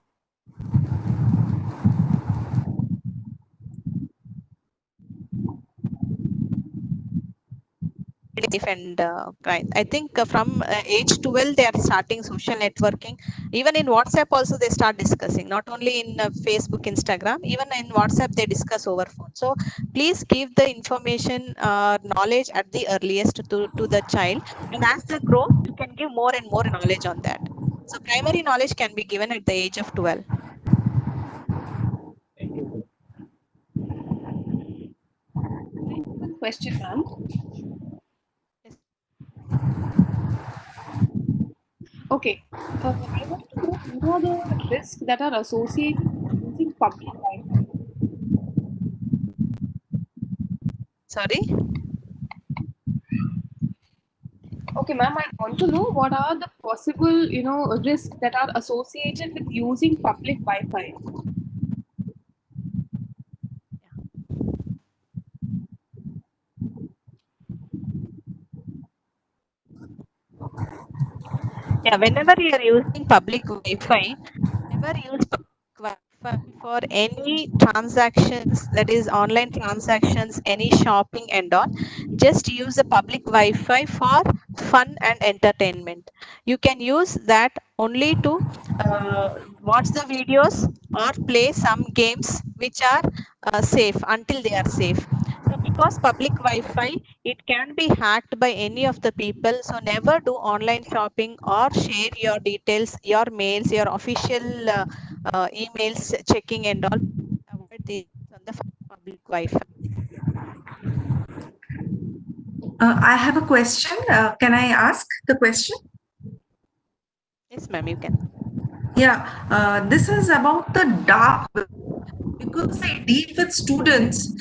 safe and right. I think from age 12 they are starting social networking. Even in WhatsApp also they start discussing. Not only in Facebook, Instagram, even in WhatsApp they discuss over phone. So please give the information, knowledge at the earliest to the child, and as they grow, you can give more and more knowledge on that. So primary knowledge can be given at the age of 12. Thank you. One question, ma'am. Yes. Okay. I want to know what are the risks that are associated with using public Wi-Fi. Sorry. Okay, ma'am, I want to know what are the possible, risks that are associated with using public Wi-Fi. Yeah, whenever you are using public Wi-Fi, never use public Wi-Fi for any transactions, that is online transactions, any shopping and all, just use the public Wi-Fi for fun and entertainment. You can use that only to watch the videos or play some games which are safe until they are safe. So because public Wi-Fi, it can be hacked by any of the people. So never do online shopping or share your details, your mails, your official emails checking and all. Avoid this on the public Wi-Fi. I have a question. Can I ask the question? Yes, ma'am, you can. Yeah, this is about the dark web. Because I deal with students,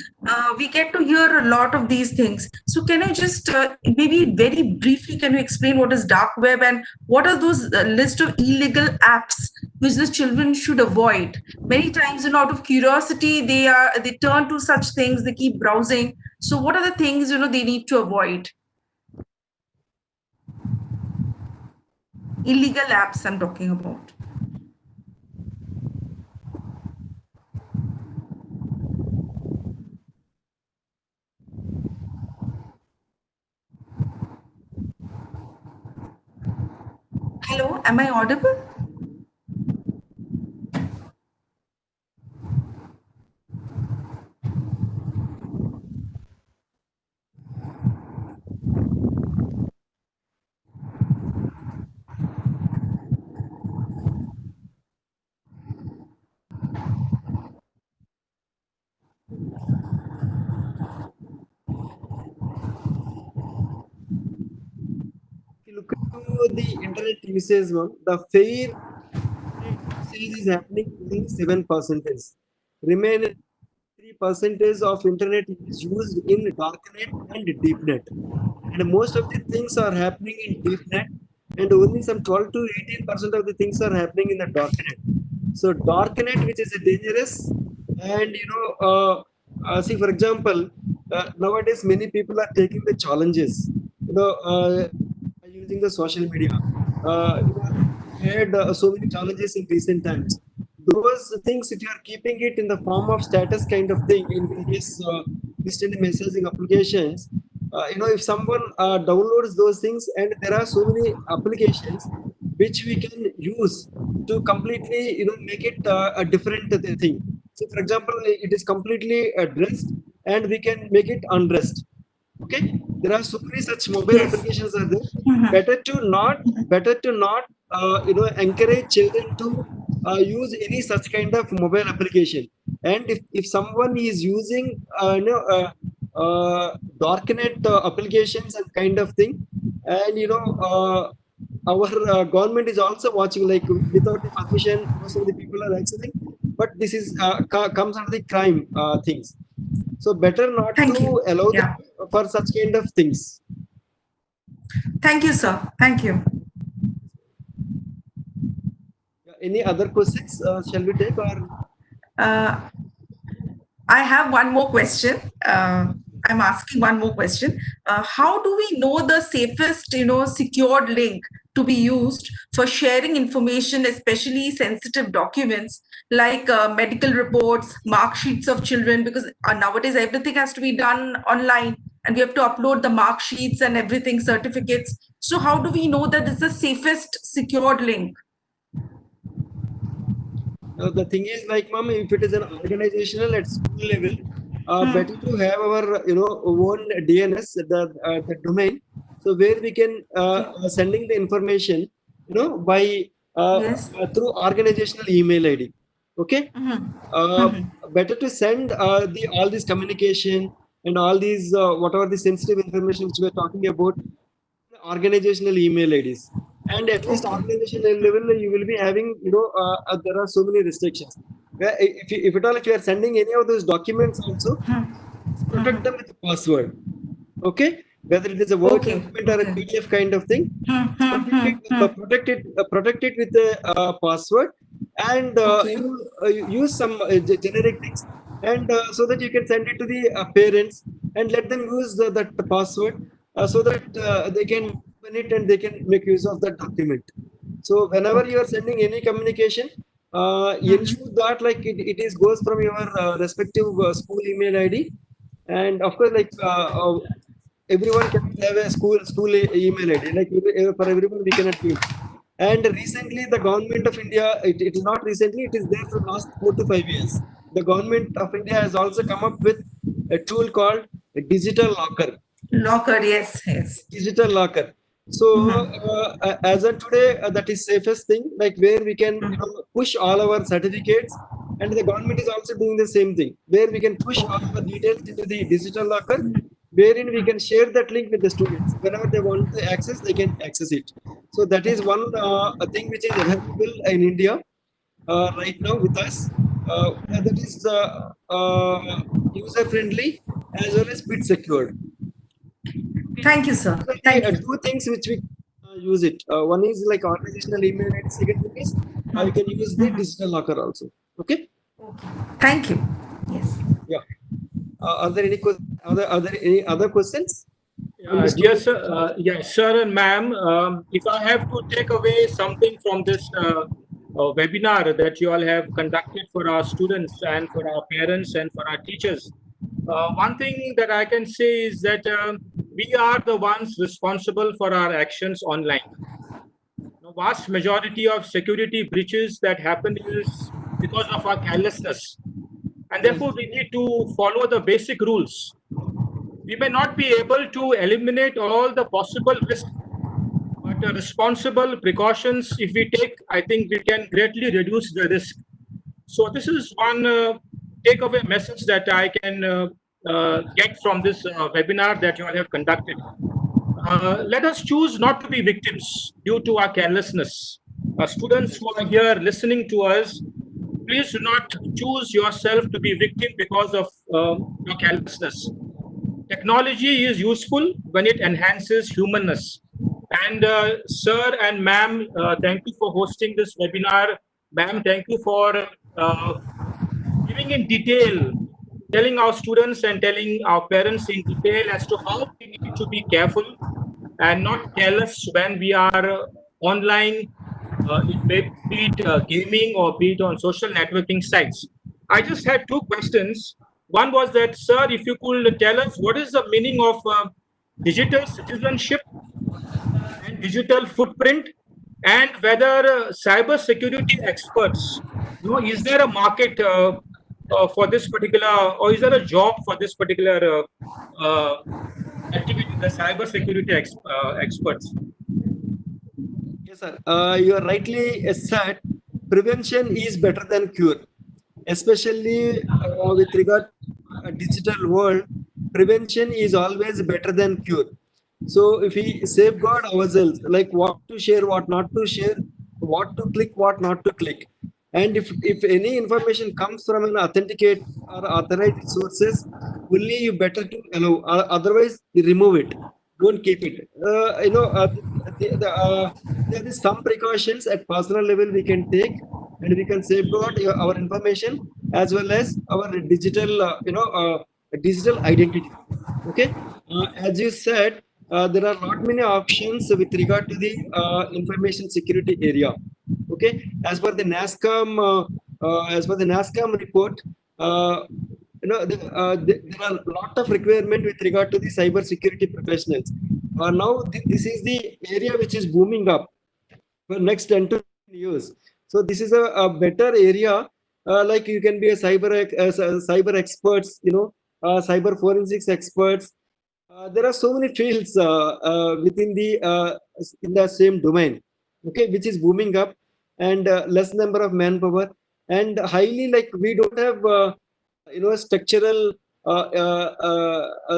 we get to hear a lot of these things. So, can you just maybe very briefly can you explain what is dark web and what are those list of illegal apps which the children should avoid? Many times, out of curiosity, they turn to such things. They keep browsing. So, what are the things they need to avoid? Illegal apps I'm talking about. Hello, am I audible? If you look into the internet usage, ma'am, the fair internet usage is happening only 7%. Remaining 3% of internet is used in darknet and deepnet. And most of the things are happening in deepnet, and only some 12 to 18% of the things are happening in the darknet. So darknet, which is dangerous, and see, for example, nowadays many people are taking the challenges. Using the social media. We had so many challenges in recent times. Those things, if you are keeping it in the form of status kind of thing in various instant messaging applications, if someone downloads those things, and there are so many applications which we can use to completely, make it a different thing. So, for example, it is completely dressed, and we can make it undressed. Okay, there are so many such mobile Yes. applications are there. Mhm. Better to not encourage children to use any such kind of mobile application. And if someone is using darknet applications and kind of thing, and our government is also watching, like without the permission most of the people are accessing, but this is comes under the crime things. So better not to Thank you. allow them Yeah. for such kind of things. Thank you, sir. Thank you. Yeah, any other questions shall we take, or Uh, I have one more question. I'm asking one more question. How do we know the safest, secured link to be used for sharing information, especially sensitive documents like medical reports, mark sheets of children? Because nowadays everything has to be done online, and we have to upload the mark sheets and everything, certificates. So, how do we know that it's the safest secured link? the thing is, like, ma'am, if it is an organizational at school level, Hmm. better to have our own DNS, the domain, so where we can sending the information by Yes. through organizational email ID. Okay, Mhm. uh, Mhm. better to send the all this communication and all these whatever the sensitive information which we are talking about, organizational email IDs. And at least Okay. organizational level, you will be having, there are so many restrictions. If at all, if you are sending any of those documents also, protect them with a password. Okay, whether it is a Word Okay. document or a Okay. PDF kind of thing, Hmm. just Hmm. Hmm. Hmm. protect it with a password, and Okay. use some generic things, and so that you can send it to the parents and let them use that password, so that they can open it and they can make use of that document. So whenever you Okay. are sending any communication, ensure that like it is goes from your respective school email ID, and of course like everyone cannot have a school email ID, like for everyone we cannot give. And recently the government of India, it is not recently, it is there for last 4 to 5 years. The government of India has also come up with a tool called a digital locker. Locker, yes, yes. Digital locker. So as of today, that is safest thing, like where we can push all our certificates, and the government is also doing the same thing, where we can push all our details into the digital locker, wherein we can share that link with the students. Whenever they want to access, they can access it. So that is one thing which is available in India right now with us. That is user friendly as well as bit secured. Thank you, sir. Thank you. Two things which we use it. One is like organizational email ID. Second thing is you can use the digital locker also. Okay. Thank you. Yes. Yeah. Are there any are there any other questions? Dear sir, yes, sir and ma'am, if I have to take away something from this webinar that you all have conducted for our students and for our parents and for our teachers, one thing that I can say is that we are the ones responsible for our actions online. The vast majority of security breaches that happen is because of our carelessness. And therefore, we need to follow the basic rules. We may not be able to eliminate all the possible risks, but responsible precautions, if we take, I think we can greatly reduce the risk. So this is one takeaway message that I can get from this webinar that you all have conducted. Let us choose not to be victims due to our carelessness. Students who are here listening to us, please do not choose yourself to be victim because of your carelessness. Technology is useful when it enhances humanness. And sir and ma'am, thank you for hosting this webinar. Ma'am, thank you for giving in detail, telling our students and telling our parents in detail as to how we need to be careful and not careless when we are online, be it gaming or be it on social networking sites. I just had two questions. One was that, sir, if you could tell us what is the meaning of digital citizenship and digital footprint, and whether cyber security experts, is there a market for this particular, or is there a job for this particular activity, the cyber security experts? Yes, sir. You are rightly said. Prevention is better than cure, especially with regard to a digital world. Prevention is always better than cure. So if we safeguard ourselves, like what to share, what not to share, what to click, what not to click, and if any information comes from an authenticate or authorized sources, only you better to allow. Otherwise, you remove it. Don't keep it. There is some precautions at personal level we can take, and we can safeguard our information as well as our digital, digital identity. Okay, as you said, there are not many options with regard to the information security area. Okay, as per the NASCOM report, there are a lot of requirement with regard to the cyber security professionals. Now this is the area which is booming up for next 10 to 15 years. So this is a better area. Like you can be a cyber experts, cyber forensics experts. There are so many fields within the in the same domain, okay, which is booming up, and less number of manpower, and highly like we don't have structural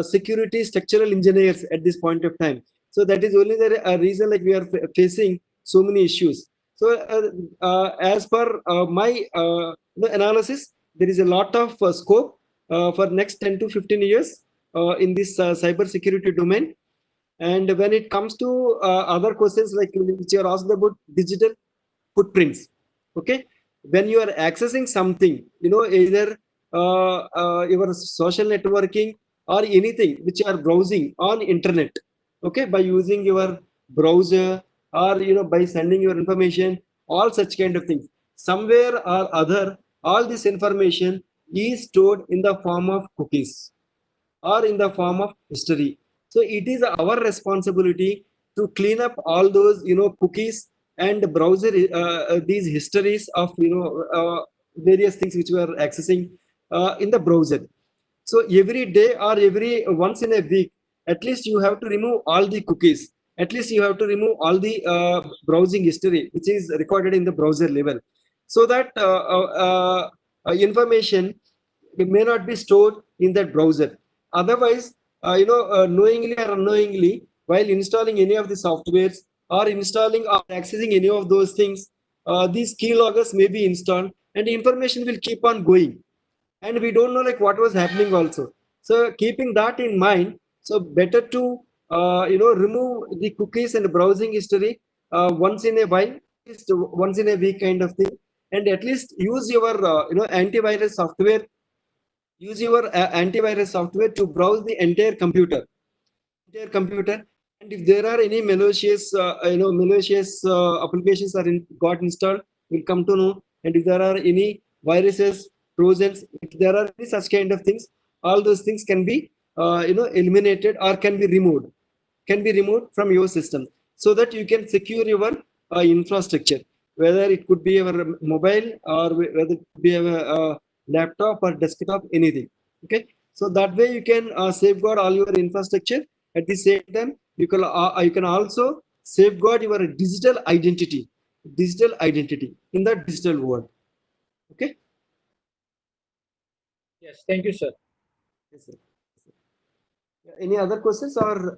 security structural engineers at this point of time. So that is only the reason like we are facing so many issues. So as per my analysis, there is a lot of scope for next 10 to 15 years in this cyber security domain. And when it comes to other questions like which you are asked about digital footprints, okay, when you are accessing something, either your social networking or anything which you are browsing on internet, okay, by using your browser or by sending your information, all such kind of things. somewhere or other, all this information is stored in the form of cookies or in the form of history. So it is our responsibility to clean up all those cookies and browser these histories of various things which we are accessing in the browser. So every day or every once in a week, at least you have to remove all the cookies. At least you have to remove all the browsing history which is recorded in the browser level, so that information may not be stored in that browser. Otherwise, knowingly or unknowingly, while installing any of the softwares or installing or accessing any of those things, these keyloggers may be installed, and the information will keep on going, and we don't know like what was happening also. So keeping that in mind, so better to remove the cookies and browsing history once in a while, at least once in a week kind of thing, and at least use your antivirus software, use your antivirus software to browse the entire computer. And if there are any malicious applications are got installed, we'll come to know. And if there are any viruses, trojans, if there are any such kind of things, all those things can be eliminated or can be removed from your system, so that you can secure your infrastructure, whether it could be your mobile or whether it could be a laptop or desktop, anything. Okay, so that way you can safeguard all your infrastructure. At the same time, you can also safeguard your digital identity in the digital world. Okay. Yes, thank you, sir. Yes, sir. Any other questions or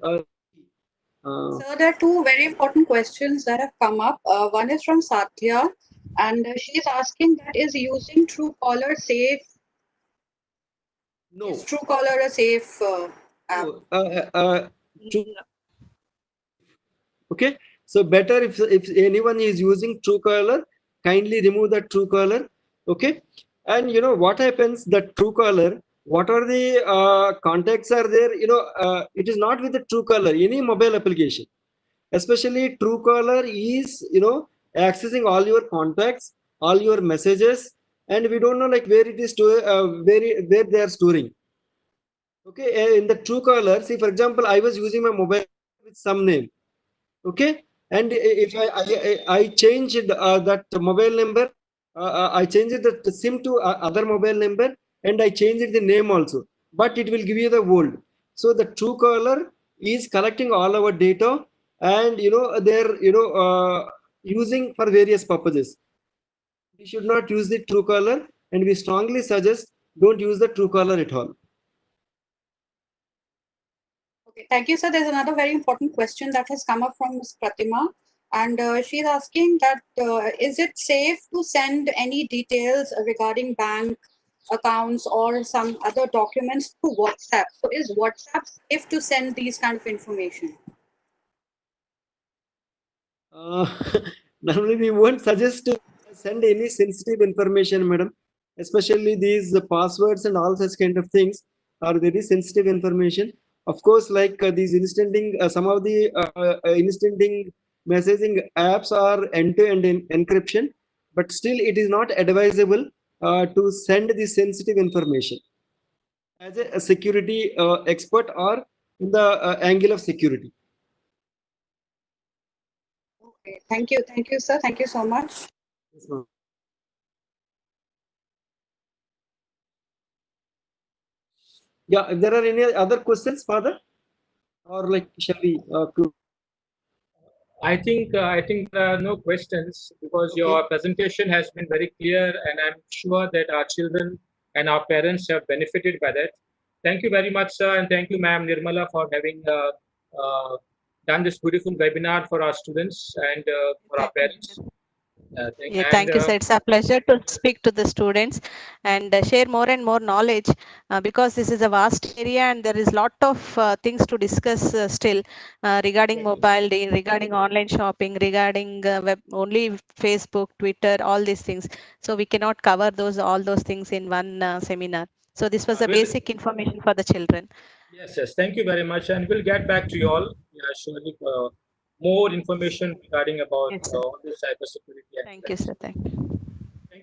So there are two very important questions that have come up. One is from Satya, and she's asking that is using Truecaller safe? no? Is Truecaller a safe app? No, okay, so better if anyone is using Truecaller, kindly remove the Truecaller. Okay, and you know what happens, that Truecaller, what are the contacts are there, it is not with the Truecaller, any mobile application, especially Truecaller is accessing all your contacts, all your messages, and we don't know like where it is to where they are storing. Okay, in the Truecaller, see for example, I was using my mobile with some name. Okay, and if I changed that mobile number, I changed the sim to other mobile number, and I changed the name also, but it will give you the old. So the Truecaller is collecting all our data, and they're using for various purposes. We should not use the Truecaller, and we strongly suggest don't use the Truecaller at all. Okay, thank you, sir. There's another very important question that has come up from Ms. Pratima, and she's asking that is it safe to send any details regarding bank accounts or some other documents to WhatsApp? So is WhatsApp safe to send these kind of information? Uh, Normally, we won't suggest to send any sensitive information, madam. Especially these passwords and all such kind of things are very sensitive information. Of course, like these instanting, some of the instanting messaging apps are end-to-end encryption, but still it is not advisable to send the sensitive information as a security expert or in the angle of security. Okay, thank you, sir. Thank you so much. Yes, ma'am. Yeah, if there are any other questions, Father, or like shall we close? I think there are no questions because Okay. your presentation has been very clear, and I'm sure that our children and our parents have benefited by that. Thank you very much, sir, and thank you, ma'am Nirmala, for having done this beautiful webinar for our students and for our parents. Yeah, thank you, sir. It's a pleasure to speak to the students and share more and more knowledge because this is a vast area and there is lot of things to discuss still regarding mobile, regarding online shopping, regarding web, only Facebook, Twitter, all these things. So we cannot cover all those things in one seminar. So this was a basic information for the children. Yes. Thank you very much, and we'll get back to you all. Yeah, surely more information regarding about Yes, sir. all this cybersecurity. Thank you, sir. Thank you.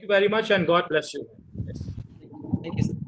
you very much, and God bless you. Yes. Thank you, sir.